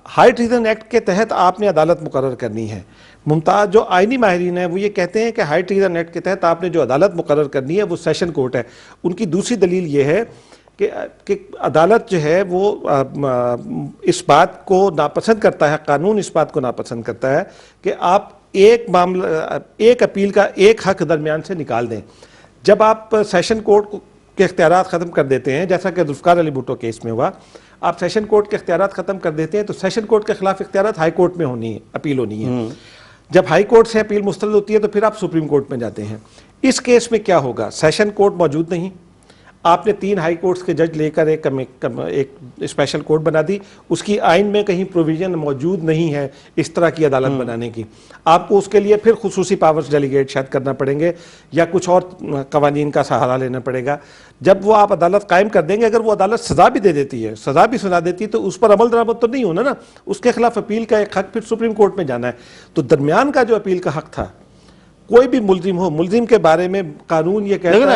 हाई ट्रीजन एक्ट के तहत आपने अदालत मुकर्रर करनी है। मुमताज़ जो आइनी माहिरीन है वो ये कहते हैं कि हाई ट्रीजन एक्ट के तहत आपने जो अदालत मुकर्रर करनी है वो सेशन कोर्ट है। उनकी दूसरी दलील ये है कि अदालत जो है वो इस बात को नापसंद करता है, कानून इस बात को नापसंद करता है कि आप एक अपील का एक हक दरमियान से निकाल दें। जब आप सेशन कोर्ट के इख्तियारात ख़त्म कर देते हैं, जैसा कि जुल्फ़िकार अली भुट्टो केस में हुआ, आप सेशन कोर्ट के इख्तियारात ख़त्म कर देते हैं तो सेशन कोर्ट के खिलाफ इख्तियारात हाई कोर्ट में होनी है, अपील होनी है। जब हाई कोर्ट से अपील मुस्तरद होती है तो फिर आप सुप्रीम कोर्ट में जाते हैं। इस केस में क्या होगा, सेशन कोर्ट मौजूद नहीं, आपने 3 हाई कोर्ट्स के जज लेकर एक स्पेशल कोर्ट बना दी, उसकी आइन में कहीं प्रोविजन मौजूद नहीं है इस तरह की अदालत बनाने की। आपको उसके लिए फिर खुसूसी पावर्स डेलीगेट शायद करना पड़ेंगे या कुछ और कवानीन का सहारा लेना पड़ेगा। जब वो आप अदालत कायम कर देंगे, अगर वो अदालत सजा भी दे देती है, सजा भी सुना देती है, तो उस पर अमल दरामद तो नहीं होना ना, उसके खिलाफ अपील का एक हक फिर सुप्रीम कोर्ट में जाना है। तो दरमियान का जो अपील का हक था, कोई भी मुलजिम हो, मुलजिम के बारे में कानून ये कहता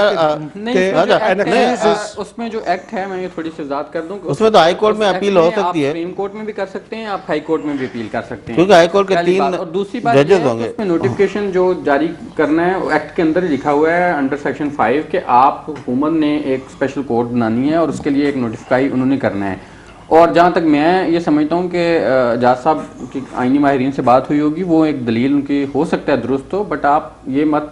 है उसमें जो एक्ट है, मैं ये थोड़ी सी वजाहत कर दूं, उसमें तो हाई कोर्ट में अपील हो सकती है, सुप्रीम कोर्ट में भी कर सकते हैं, आप हाई कोर्ट में भी अपील कर सकते हैं, क्योंकि हाई कोर्ट के 3 और दूसरी बात उसमें नोटिफिकेशन जो जारी करना है एक्ट के अंदर लिखा हुआ है अंडर सेक्शन 5 कि आप हुकूमत ने एक स्पेशल कोर्ट बनानी है और उसके लिए एक नोटिफाई उन्होंने करना है। और जहाँ तक मैं ये समझता हूँ कि जाज साहब की आइनी माहिरीन से बात हुई होगी, वो एक दलील उनकी हो सकता है दुरुस्त हो, बट आप ये मत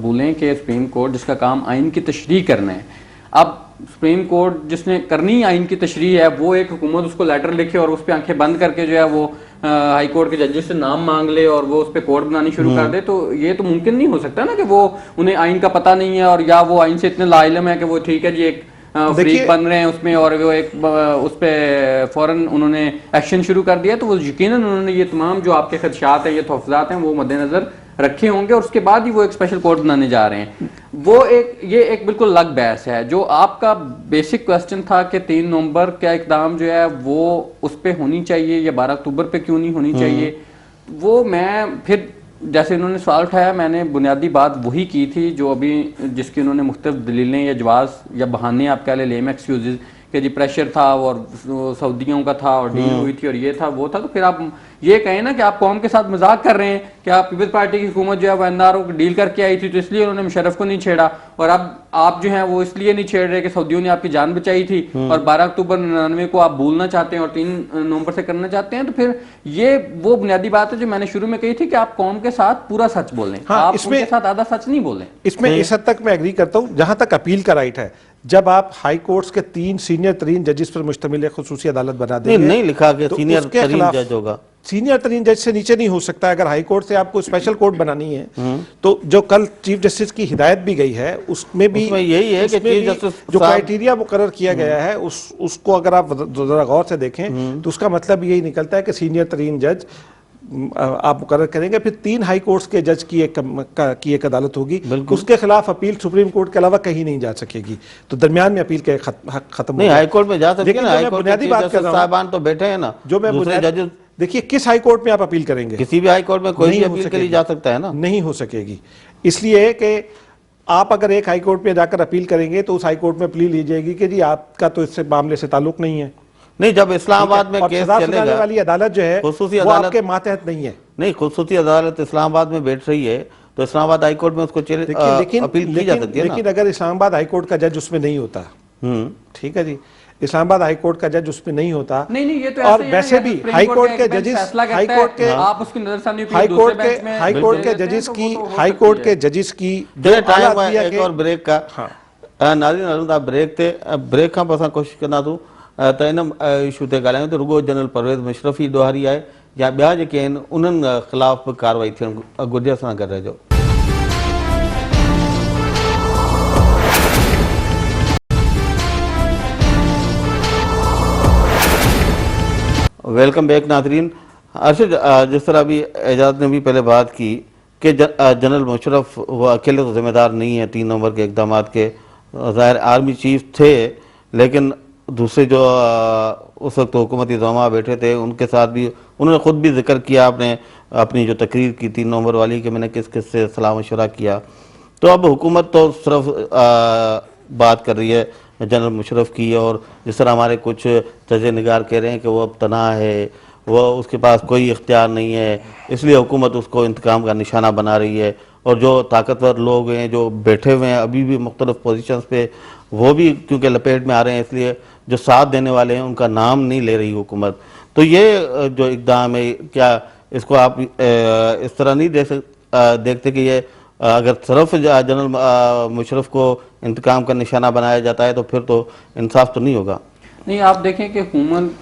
भूलें कि सुप्रीम कोर्ट जिसका काम आइन की तशरीह करना है, अब सुप्रीम कोर्ट जिसने करनी आइन की तशरीह है, वो एक हुकूमत उसको लेटर लिखे और उस पर आंखें बंद करके जो है वो हाई कोर्ट के जजेस से नाम मांग ले और वो उस पर कोर्ट बनानी शुरू कर दे, तो ये तो मुमकिन नहीं हो सकता ना कि वो उन्हें आइन का पता नहीं है और या वो आइन से इतने लाइलम है कि वो ठीक है जी एक फ्रीक बन रहे हैं उसमें और वो एक उस पर फौरन उन्होंने एक्शन शुरू कर दिया, तो वो यकीनन उन्होंने ये तमाम जो आपके खदशात हैं, ये तहफ़्फ़ुज़ात हैं, वो मद्देनज़र रखे होंगे और उसके बाद ही वो एक स्पेशल कोर्ट बनाने जा रहे हैं। ये एक बिल्कुल अलग बहस है। जो आपका बेसिक क्वेश्चन था कि 3 नवंबर का इक़दाम जो है वो उस पर होनी चाहिए या 12 अक्टूबर पे क्यों नहीं होनी चाहिए, वो मैं फिर जैसे उन्होंने सवाल उठाया, मैंने बुनियादी बात वही की थी जो अभी जिसकी उन्होंने मुख्तलिफ दलीलें या जवाब या बहाने आप कह ले लेम एक्सक्यूजेज कि जी प्रेशर था और सऊदियों का था और डील हुई थी और ये था वो था, तो फिर आप ये कहें ना कि आप कौम के साथ मजाक कर रहे हैं कि आप पीपल्स पार्टी की हुकूमत जो है वो एनआरओ को डील करके आई थी तो इसलिए उन्होंने मुशर्रफ को नहीं छेड़ा, और अब आप जो है वो इसलिए नहीं छेड़ रहे कि सऊदियों ने आपकी जान बचाई थी और 12 अक्टूबर 99 को आप भूलना चाहते हैं और 3 नवंबर से करना चाहते हैं। तो फिर ये वो बुनियादी बात है जो मैंने शुरू में कही थी कि आप कौम के साथ पूरा सच बोलें, आप उनके साथ आधा सच नहीं बोलें। इसमें इस हद तक मैं एग्री करता हूं जहां तक अपील का राइट है। जब आप हाई कोर्ट्स के 3 सीनियर तरीन जजेस पर मुश्तमिल एक खुसूसी अदालत बना देंगे, नहीं लिखा कि सीनियर तरीन जज होगा, सीनियर तरीन जज से नीचे नहीं हो सकता। अगर हाई कोर्ट से आपको स्पेशल कोर्ट बनानी है तो जो कल चीफ जस्टिस की हिदायत भी गई है उसमें भी यही है कि चीफ जस्टिस जो क्राइटेरिया मुकर्रर किया गया है उसको अगर आप जरा गौर से देखें तो उसका मतलब यही निकलता है कि सीनियर तरीन जज आप मुकर्रर करेंगे, फिर 3 हाई कोर्ट्स के जज की एक अदालत होगी, उसके खिलाफ अपील सुप्रीम कोर्ट के अलावा कहीं नहीं जा सकेगी, तो दरमियान में अपील का खत्म नहीं हाई कोर्ट में जा सकते हैं ना, हाई कोर्ट बुनियादी बात कर रहा हूं, साहबान तो बैठे हैं ना, जो मैं जजेस देखिए किस हाई कोर्ट में आप अपील करेंगे, किसी भी हाई कोर्ट में कोई भी अपील के लिए जा सकता है ना, नहीं हो सकेगी। इसलिए कि आप अगर एक हाई कोर्ट में जाकर अपील करेंगे तो उस हाई कोर्ट में अपील ली जाएगी कि जी आपका तो इससे मामले से ताल्लुक नहीं है। नहीं, जब इस्लामाबाद में केस चलेगा वाली अदालत जो है खुसूसी वो अदालत आपके मातहत नहीं है। नहीं, खुसूसी अदालत इस्लामाबाद में बैठ रही है तो इस्लामाबाद हाई कोर्ट में उसको अपील की जा सकती है। लेकिन अगर इस्लामाबाद हाई कोर्ट का जज उसमें नहीं होता, ठीक है जी, इस्लामाबाद हाई कोर्ट का जज उसमें नहीं होता। नहीं ये तो और ऐसे ही है वैसे ना, भी सुप्रीम हाई कोर्ट कोर्ट का के एक बेंच जजेस फैसला करता हाई कोर्ट है, के आप उसकी नजरसानी पे हाई दूसरे कोर्ट बेंच में हाई कोर्ट के भेज देते हैं, जजेस तो की वो तो हो हाई सकती कोर्ट है। के जजेस की चलिए जो टाइम आला अदलिया एक के और ब्रेक का। हाँ नाज़रीन अरुण आप ब्रेक थे ब्रेक खां पोइ असां कोशिशि कंदासूं त इन इशू ते ॻाल्हायूं त रुगो जनरल परवेज़ मुशर्रफ़ ई ॾोहारी आहे या ॿिया जेके आहिनि उन्हनि ख़िलाफ़ कार्रवाई थियणु घुरिजे। असां गॾु रहिजो। वेलकम बैक नाजरीन। अर्शद, जिस तरह अभी एजाज ने भी पहले बात की कि जनरल मुशर्रफ वो अकेले तो जिम्मेदार नहीं है 3 नवंबर के इकदाम के। ज़ाहिर आर्मी चीफ थे, लेकिन दूसरे जो उस वक्त हुकूमती ज़मा बैठे थे उनके साथ भी उन्होंने ख़ुद भी जिक्र किया आपने अपनी जो तकरीर की 3 नवंबर वाली कि मैंने किस किस से सलाह मशवरा किया। तो अब हुकूमत तो सिर्फ बात कर रही है जनरल मुशर्रफ की, और जिस तरह हमारे कुछ जजे निगार कह रहे हैं कि वो अब तनाह है, वह उसके पास कोई इख्तियार नहीं है, इसलिए हुकूमत उसको इंतकाम का निशाना बना रही है। और जो ताकतवर लोग हैं जो बैठे हुए हैं अभी भी मुख्तलिफ पोजीशंस पे, वो भी क्योंकि लपेट में आ रहे हैं, इसलिए जो साथ देने वाले हैं उनका नाम नहीं ले रही हुकूमत। तो ये जो इक़दाम है, क्या इसको आप इस तरह नहीं देखते कि ये अगर सिर्फ जनरल मुशर्रफ को इंतकाम का निशाना बनाया जाता है तो फिर तो इंसाफ तो नहीं होगा? नहीं, आप देखें कि हुकूमत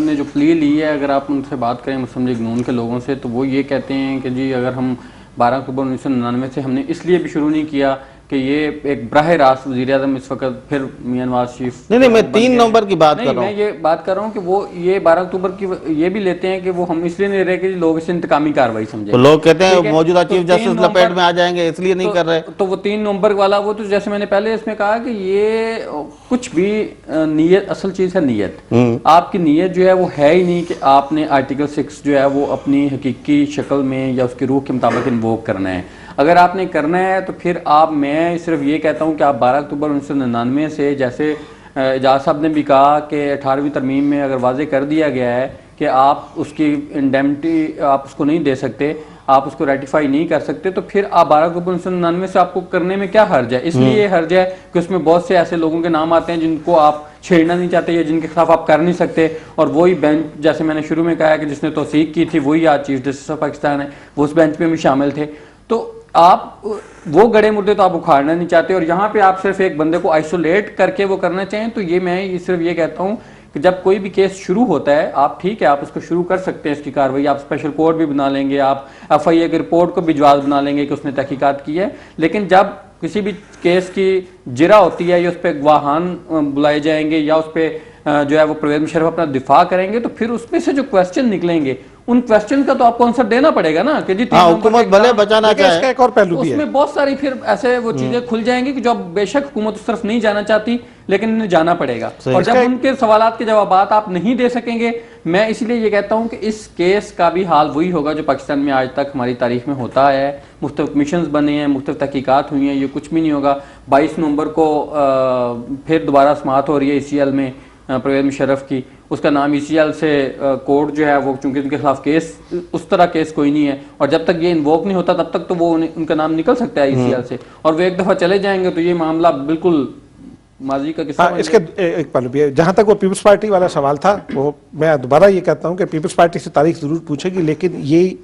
ने जो प्ली ली है, अगर आप उनसे बात करें मुस्लिम लीग नून के लोगों से, तो वो ये कहते हैं कि जी अगर हम 12 अक्टूबर 1999 से हमने इसलिए भी शुरू नहीं किया कि ये एक बराह रास्त वज़ीर आज़म इस वक्त फिर मियां नवाज शरीफ नहीं मैं 3 नवंबर की बात कर रहा हूँ। मैं ये बात कर रहा हूँ कि वो ये 12 अक्टूबर की ये भी लेते हैं कि वो हम इसलिए नहीं रहे कि लोग इसे इंतकामी कार्रवाई समझे। तो लोग कहते ठीक हैं है? मौजूदा तो चीफ 3 जस्टिस लपेट में आ जाएंगे इसलिए नहीं कर रहे। तो वो 3 नवंबर वाला वो तो जैसे मैंने पहले इसमें कहा कि ये कुछ भी नीयत, असल चीज़ है नीयत। आपकी नीयत जो है वो है ही नहीं कि आपने आर्टिकल 6 जो है वो अपनी हकीकी शक्ल में या उसकी रूह के मुताबिक इन्वोक करना है। अगर आपने करना है तो फिर मैं सिर्फ ये कहता हूँ कि आप 12 अक्टूबर 1999 से, जैसे एजाज साहब ने भी कहा कि 18वीं तरमीम में अगर वाजे कर दिया गया है कि आप उसकी इंडेमनिटी आप उसको नहीं दे सकते, आप उसको रेटिफाई नहीं कर सकते, तो फिर आप 12 अक्टूबर 1999 से आपको करने में क्या हर्ज है? इसलिए हर्ज है कि उसमें बहुत से ऐसे लोगों के नाम आते हैं जिनको आप छेड़ना नहीं चाहते या जिनके खिलाफ आप कर नहीं सकते, और वही बेंच, जैसे मैंने शुरू में कहा कि जिसने तौसीक की थी वही आज चीफ जस्टिस ऑफ पाकिस्तान है, वो उस बेंच में भी शामिल थे। तो आप वो गड़े मुर्दे तो आप उखाड़ना नहीं चाहते, और यहाँ पे आप सिर्फ एक बंदे को आइसोलेट करके वो करना चाहें, तो ये मैं सिर्फ ये कहता हूँ कि जब कोई भी केस शुरू होता है, आप ठीक है आप उसको शुरू कर सकते हैं, इसकी कार्रवाई आप स्पेशल कोर्ट भी बना लेंगे, आप FIA की रिपोर्ट को भी जवाब बना लेंगे कि उसने तहकीकात की है, लेकिन जब किसी भी केस की जिरा होती है या उस पर गवाहान बुलाए जाएंगे या उस पर जो है वो परवेज़ मुशर्रफ अपना दिफा करेंगे, तो फिर उसमें से जो क्वेश्चन निकलेंगे उन क्वेश्चन का तो आपको आंसर देना पड़ेगा ना कि जी हुकूमत भले बचाना चाहे, इसका एक और पहलू भी है, उसमें बहुत सारी फिर ऐसे वो चीजें खुल जाएंगी कि जो बेशक हुकूमत उस तरफ नहीं जाना चाहती लेकिन इन्हें जाना पड़ेगा, और जब उनके सवालात के जवाब आप नहीं दे सकेंगे, मैं इसलिए ये कहता हूं कि इस केस का भी हाल वही होगा जो पाकिस्तान में आज तक हमारी तारीख में होता है। मुख्तलिफ कमीशंस बने हैं, मुख्तलिफ तहकीकात हुई हैं, ये कुछ भी नहीं होगा। 22 नवंबर को फिर दोबारा समाअत हो रही है ECL में परवेज़ मुशर्रफ की, उसका नाम ECL से कोर्ट जो है वो, चूंकि उनके खिलाफ केस उस तरह केस कोई नहीं है, और जब तक ये इन्वोक नहीं होता तब तक तो वो उनका नाम निकल सकता है ECL से, और वो एक दफ़ा चले जाएंगे तो ये मामला बिल्कुल माजी का किस्सा। इसके एक पहलू भी है। जहाँ तक वो पीपल्स पार्टी वाला सवाल था, वो मैं दोबारा ये कहता हूँ कि पीपल्स पार्टी से तारीख ज़रूर पूछेगी, लेकिन ये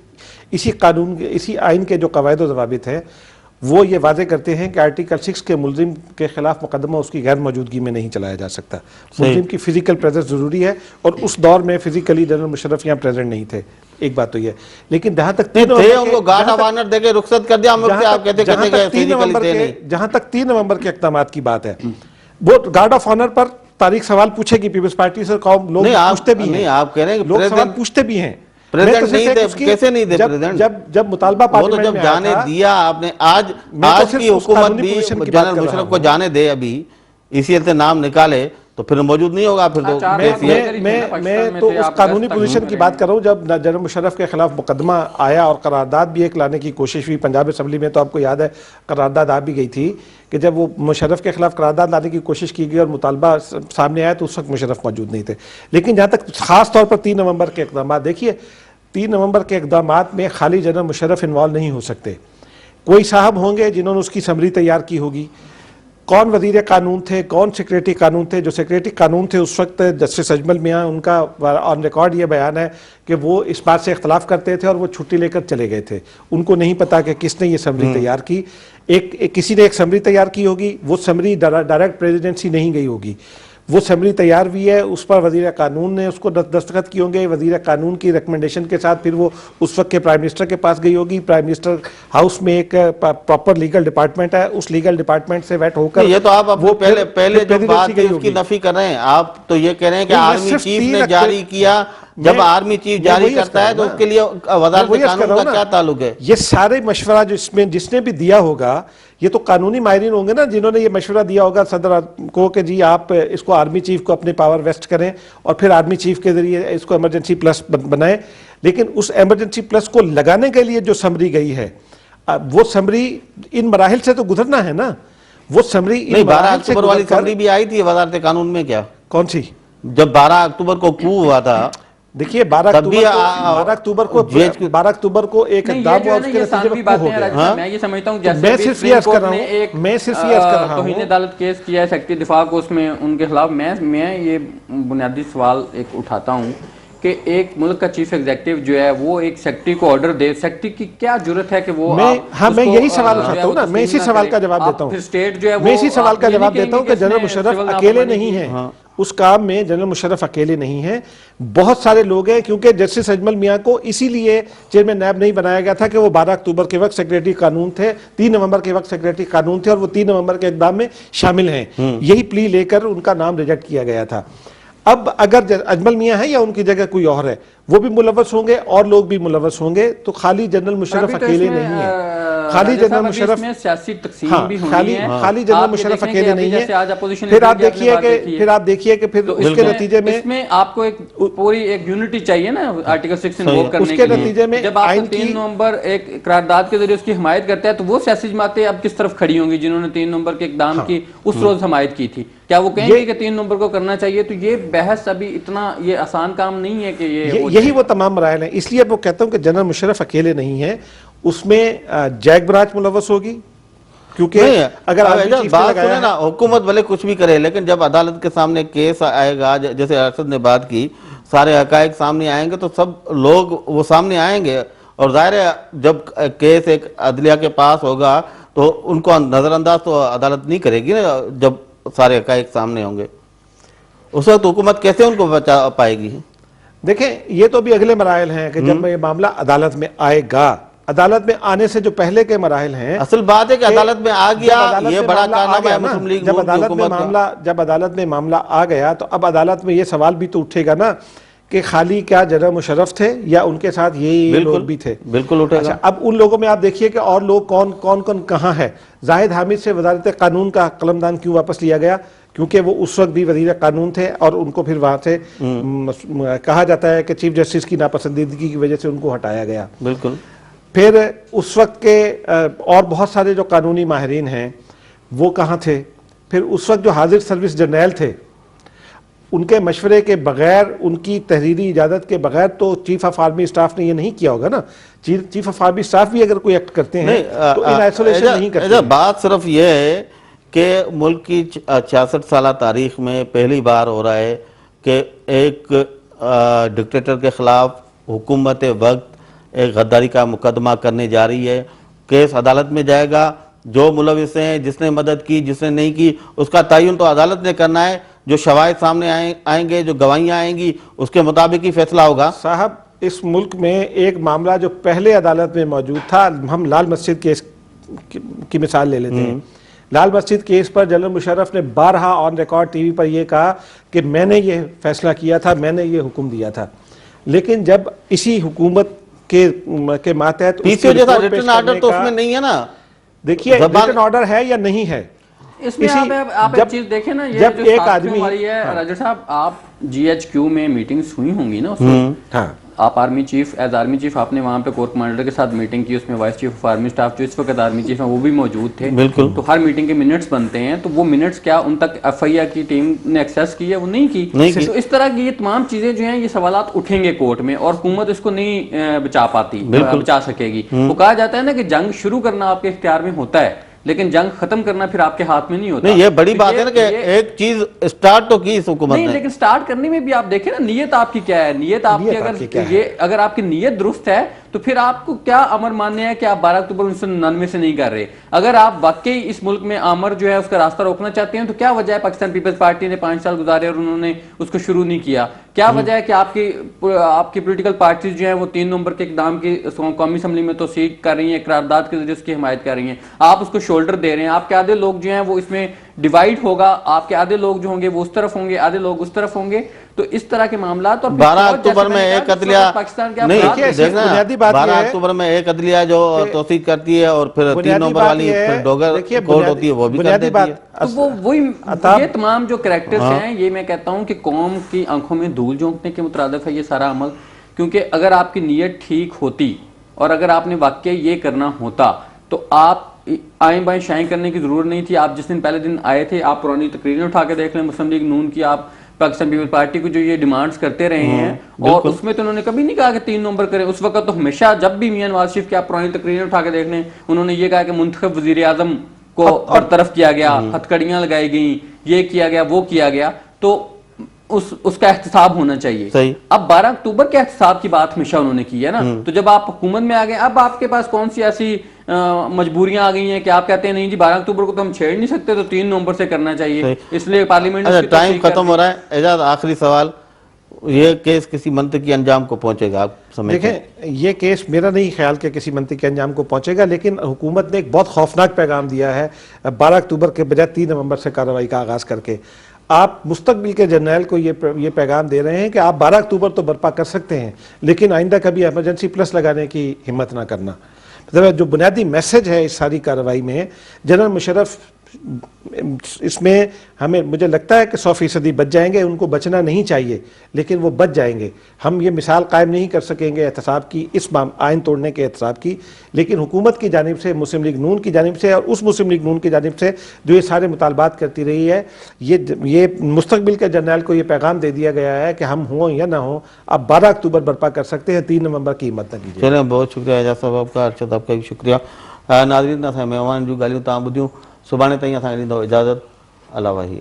इसी कानून इसी आइन के जो कवायद व ज़वाबित है वो ये वादे करते हैं कि आर्टिकल 6 के मुलजिम के खिलाफ मुकदमा उसकी गैर मौजूदगी में नहीं चलाया जा सकता। मुलजिम की फिजिकल प्रेजेंस जरूरी है, और उस दौर में फिजिकली जनरल मुशर्रफ यहाँ प्रेजेंट नहीं थे, एक बात तो ये। लेकिन जहाँ तक उनको गार्ड ऑफ ऑनर देके रुखसत कर दिया, जहाँ तक 3 नवंबर के इक़दाम की बात है, वो गार्ड ऑफ ऑनर पर तारीख सवाल पूछेगी पीपल्स पार्टी से, कौम लोग पूछते भी हैं, आप कह रहे हैं लोग सवाल पूछते भी हैं, प्रेजेंट नहीं दे, कैसे नहीं दे प्रेजेंट? जब मुतालबा पार्लियामेंट में जब जाने दिया आपने, आज की हुकूमत भी जनरल मुशर्रफ को जाने दे, अभी ECL से नाम निकाले तो फिर मौजूद नहीं होगा। फिर मैं तो उस कानूनी पोजीशन की बात कर रहा हूँ जब जनरल मुशर्रफ के खिलाफ मुकदमा आया और करारदाद भी एक लाने की कोशिश हुई पंजाब असम्बली में, तो आपको याद है करारदाद आ भी गई थी कि जब वो मुशर्रफ के खिलाफ करारदाद लाने की कोशिश की गई और मुतालबा सामने आया तो उस वक्त मुशर्रफ मौजूद नहीं थे। लेकिन जहाँ तक खास तौर पर 3 नवंबर के इक़दाम, देखिए 3 नवंबर के इक़दाम में खाली जनरल मुशर्रफ इन्वॉल्व नहीं हो सकते, कोई साहब होंगे जिन्होंने उसकी समरी तैयार की होगी, कौन वजीर कानून थे, कौन सेक्रेटरी कानून थे। जो सेक्रेटरी कानून थे उस वक्त जस्टिस अजमल मियाँ, उनका ऑन रिकॉर्ड ये बयान है कि वो इस बात से इख्तलाफ करते थे और वो छुट्टी लेकर चले गए थे। उनको नहीं पता कि किसने ये समरी तैयार की। किसी ने एक समरी तैयार की होगी, वो समरी डायरेक्ट प्रेसिडेंसी नहीं गई होगी, वो समरी तैयार हुई है, उस पर वजीर कानून ने उसको दस्तखत किए होंगे। वजीर कानून की रिकमेंडेशन के साथ फिर वो उस वक्त के प्राइम मिनिस्टर के पास गई होगी। प्राइम मिनिस्टर हाउस में एक प्रॉपर लीगल डिपार्टमेंट है, उस लीगल डिपार्टमेंट से वेट होकर ये तो आप वो पहले जो बात गई थी उसकी होगी। नफी कर रहे हैं। आप तो ये कह रहे हैं कि नहीं, मैं आर्मी सिर्फ चीफ तीन ने अक्षर- जारी किया। जब आर्मी चीफ जारी करता है तो उसके लिए वजारत कानून का क्या ताल्लुक है? ये सारे मशवरा जिसमें जिसने भी दिया होगा, ये तो कानूनी माहिरीन होंगे ना जिन्होंने ये मशवरा दिया होगा सदर को कि जी आप इसको आर्मी चीफ को अपने पावर वेस्ट करें और फिर आर्मी चीफ के जरिए इसको इमरजेंसी प्लस बनाएं। लेकिन उस इमरजेंसी प्लस को लगाने के लिए जो समरी गई है, वो समरी इन मराहिल से तो गुजरना है ना। वो समरी नहीं, 12 अक्टूबर वाली समरी भी आई थी वजारत कानून में। क्या कौन सी? जब 12 अक्टूबर को कू हुआ था, देखिए 12 अक्टूबर को एक इक़दाम हुआ, उसके नतीजे में coup हो गया। मैं ये समझता हूँ मैं सिर्फ ये अर्ज कर रहा हूँ, मैं सिर्फ ये अर्ज कर रहा हूँ, तौहीन अदालत केस किया है सेक्रेटरी दिफा को, उसमें उनके खिलाफ मैं ये बुनियादी सवाल एक उठाता हूँ कि एक मुल्क का चीफ एग्जीक्यूटिव जो है वो एक सेक्रेटरी को ऑर्डर दे, सेक्रेटरी की क्या जरूरत है कि वो मैं यही सवाल उठाता हूँ ना, मैं इसी सवाल का जवाब देता हूँ। स्टेट जो है मैं इसी सवाल का जवाब देता हूँ कि जनरल मुशर्रफ अकेले नहीं है उस काम में। जनरल मुशर्रफ अकेले नहीं है, बहुत सारे लोग हैं। क्योंकि जस्टिस अजमल मियाँ को इसीलिए चेयरमैन नैब नहीं बनाया गया था कि वो 12 अक्टूबर के वक्त सेक्रेटरी कानून थे, 3 नवंबर के वक्त सेक्रेटरी कानून थे और वो 3 नवंबर के इक़दाम में शामिल हैं। यही प्ली लेकर उनका नाम रिजेक्ट किया गया था। अब अगर अजमल मियाँ है या उनकी जगह कोई और है, वो भी मुलव्वस होंगे और लोग भी मुलव्वस होंगे। तो खाली जनरल मुशर्रफ अकेले नहीं है, खाली जनरल मुशर्रफ सियासी तकसीम भी होनी है, खाली जनरल मुशर्रफ अकेले नहीं है। फिर आप देखिए कि फिर उसके नतीजे में इसमें आपको एक पूरी एक यूनिटी चाहिए ना आर्टिकल 6 इन्वोक करने उसके नतीजे में जब आप 3 नवंबर एक करारदाद के जरिए उसकी हिमायत करते हैं तो वो सियासी जमातें अब किस तरफ खड़ी होंगी जिन्होंने 3 नवंबर के इक़दाम की उस रोज हिमायत की थी? क्या वो कहेंगे कि 3 नवंबर को करना चाहिए? तो ये बहस अभी इतना ये आसान काम नहीं है कि यही वो तमाम मराहल हैं। इसलिए वो कहता हूँ कि जनरल मुशर्रफ अकेले नहीं है, उसमें जैक ब्रांच मुलव्वस होगी। क्योंकि अगर बात सुने ना, हुकूमत भले कुछ भी करे लेकिन जब अदालत के सामने केस आएगा, जैसे अरशद ने बात की, सारे हकायक सामने आएंगे तो सब लोग वो सामने आएंगे। और जाहिर है जब केस एक अदलिया के पास होगा तो उनको नजरअंदाज तो अदालत नहीं करेगी ना। जब सारे हकायक सामने होंगे उस वक्त हुकूमत कैसे उनको बचा पाएगी? देखें, ये तो भी अगले मराहल हैं कि जब ये मामला अदालत में आएगा। अदालत में आने से जो पहले के मराहल हैं, असल बात है कि अदालत में आ गया, ये बड़ा कारनामा है मुस्लिम लीग जब अदालत में मामला आ गया तो अब अदालत में ये सवाल भी तो उठेगा ना कि खाली क्या जनरल मुशर्रफ थे या उनके साथ ये लोग भी थे? बिल्कुल उठेगा। अच्छा, अब उन लोगों में आप देखिए कि और लोग कौन कहाँ है। जाहिद हामिद से वजारत कानून का कलमदान क्यों वापस लिया गया? क्योंकि वो उस वक्त भी वजीर कानून थे और उनको फिर वहाँ से कहा जाता है कि चीफ जस्टिस की नापसंदीदगी की वजह से उनको हटाया गया। बिल्कुल। फिर उस वक्त के और बहुत सारे जो कानूनी माहिरीन हैं वो कहाँ थे? फिर उस वक्त जो हाजिर सर्विस जर्नैल थे, उनके मशवरे के बगैर, उनकी तहरीरी इजाज़त के बगैर तो चीफ ऑफ आर्मी स्टाफ ने ये नहीं किया होगा ना। चीफ ऑफ आर्मी स्टाफ भी अगर कोई एक्ट करते हैं तो इन आइसोलेशन नहीं करते। बात सिर्फ ये है कि मुल्क की 66 साल तारीख में पहली बार हो रहा है कि एक डिक्टेटर के खिलाफ हुकूमत वक्त एक गद्दारी का मुकदमा करने जा रही है। केस अदालत में जाएगा, जो मुलविस हैं, जिसने मदद की, जिसने नहीं की, उसका तयन तो अदालत ने करना है। जो शवाहिद सामने आएंगे, जो गवाहियाँ आएंगी, उसके मुताबिक ही फैसला होगा। साहब, इस मुल्क में एक मामला जो पहले अदालत में मौजूद था, हम लाल मस्जिद केस की मिसाल ले लेते हैं। लाल मस्जिद केस पर जनरल मुशर्रफ ने 12 ऑन रिकॉर्ड टीवी पर यह कहा कि मैंने ये फैसला किया था, मैंने ये हुक्म दिया था। लेकिन जब इसी हुकूमत के मातहत पीसीओ जैसा रिटर्न ऑर्डर तो उसमें नहीं है ना। देखिए, रिटर्न ऑर्डर है या नहीं है, इसमें आप एक चीज देखें ना, ये जब जो एक आदमी है राजा साहब, आप GHQ में मीटिंग्स हुई होंगी ना उसमें। हाँ, आप army chief as army chief आपने वहाँ पे कोर कमांडर के साथ मीटिंग की, उसमें vice chief of army staff जो इस वक्त आर्मी चीफ है वो भी मौजूद थे। बिल्कुल। तो हर मीटिंग के मिनट्स बनते हैं, तो वो मिनट्स क्या उन तक FIR की टीम ने एक्सेस की है? वो नहीं की। तो इस तरह की ये तमाम चीजें जो हैं, ये सवालात उठेंगे कोर्ट में और हुकूमत इसको नहीं बचा पाती, बचा सकेगी। तो कहा जाता है ना कि जंग शुरू करना आपके इख्तियार में होता है, लेकिन जंग खत्म करना फिर आपके हाथ में नहीं होता। नहीं, ये बड़ी तो बात है ना कि एक चीज स्टार्ट तो की इस हुकूमत नहीं, ने। लेकिन स्टार्ट करने में भी आप देखें ना, नियत आपकी क्या है। नियत आपकी अगर आपकी नियत दुरुस्त है तो फिर आपको क्या अमर मान्य है कि आप 12 अक्टूबर 1999 से नहीं कर रहे। अगर आप वाकई इस मुल्क में अमर जो है उसका रास्ता रोकना चाहते हैं तो क्या वजह है पाकिस्तान पीपल्स पार्टी ने 5 साल गुजारे और उन्होंने उसको शुरू नहीं किया? क्या वजह है कि आपकी पॉलिटिकल पार्टीज जो है वो 3 नवंबर के इकदाम की कौमी असम्बली में तौसीक कर रही है, करारदाद के जरिए उसकी हिमायत कर रही है, आप उसको शोल्डर दे रहे हैं। आपके आधे लोग जो हैं वो इसमें डिवाइड होगा, आपके आधे लोग जो होंगे वो उस तरफ होंगे, आधे लोग उस तरफ होंगे। तो इस तरह के मामला और 12 अक्टूबर में एक अदलिया पाकिस्तान के नहीं, देखना, बुनियादी बात 12 अक्टूबर में एक अदलिया जो तौसीक करती है और फिर 3 नवंबर वाली फिर डोगर कोर्ट होती है, वो भी कर देती है। तो वो वही ये तमाम जो कैरेक्टर्स हैं, ये मैं कहता हूं कि कौम की आंखों में धूल झोंकने के मुतरादिफ है ये सारा अमल। क्योंकि अगर आपकी नीयत ठीक होती और अगर आपने वाकई ये करना होता तो आप आए बाएं शाएं करने की जरूरत नहीं थी। आप जिस दिन पहले दिन आए थे, आप पुरानी तकरीरें उठा के देख लें मुस्लिम लीग नून की, आप पाकिस्तान पीपल्स पार्टी को जो ये डिमांड्स करते रहे हैं और उसमें तो उन्होंने कभी नहीं कहा कि 3 नवंबर करें। उस वक्त तो हमेशा जब भी मियां नवाज शरीफ की आप पुरानी तकरीरें उठा के देख लें, उन्होंने ये कहा कि मुंतखब वजीर आजम को बरतरफ किया गया, हथकड़ियां लगाई गई, ये किया गया, वो किया गया। तो उसका एहतसाब होना चाहिए। सही। अब 12 अक्टूबर के एहतसाब की बात हमेशा उन्होंने की है ना। तो जब आप हुकूमत में आ गए, अब आपके पास कौन सी ऐसी मजबूरियां आ गई हैं कि आप कहते हैं नहीं जी 12 अक्टूबर को तो हम छेड़ नहीं सकते, तो 3 नवंबर से करना चाहिए, इसलिए पार्लियामेंट। अच्छा, टाइम खत्म हो रहा है। एजाज, आखिरी सवाल, ये केस किसी मंतकी अंजाम को पहुंचेगा आप समझते हैं? देखें, ये केस मेरा नहीं ख्याल कि किसी मंतकी अंजाम को पहुंचेगा, लेकिन हुकूमत ने एक बहुत खौफनाक पैगाम दिया है 12 अक्टूबर के बजाय 3 नवंबर से कार्रवाई का आगाज करके। आप मुस्तकबिल के जर्नैल को ये पैगाम दे रहे हैं कि आप 12 अक्टूबर तो बर्पा कर सकते हैं, लेकिन आइंदा कभी इमरजेंसी प्लस लगाने की हिम्मत ना करना। मतलब जो बुनियादी मैसेज है इस सारी कार्रवाई में, जनरल मुशर्रफ इसमें हमें मुझे लगता है कि 100% बच जाएंगे, उनको बचना नहीं चाहिए लेकिन वो बच जाएंगे। हम ये मिसाल कायम नहीं कर सकेंगे एहतसाब की, इस आइन तोड़ने के एहतसाब की, लेकिन हुकूमत की जानिब से, मुस्लिम लीग नून की जानिब से और उस मुस्लिम लीग नून की जानिब से जो ये सारे मुतालबात करती रही है, ये मुस्तकबिल के जर्नैल को ये पैगाम दे दिया गया है कि हम हों या ना हों, आप 12 अक्टूबर बर्पा कर सकते हैं, 3 नवंबर की हिम्मत न कीजिए। चलें, बहुत शुक्रिया एजाज साहब आपका, अर्शद आपका भी शुक्रिया। नाज़रीन, असां मेहमान जूं ॻाल्हियूं तव्हां ॿुधियूं। सुभाणे ताईं असांखे ॾींदव इजाज़त। अला वाही।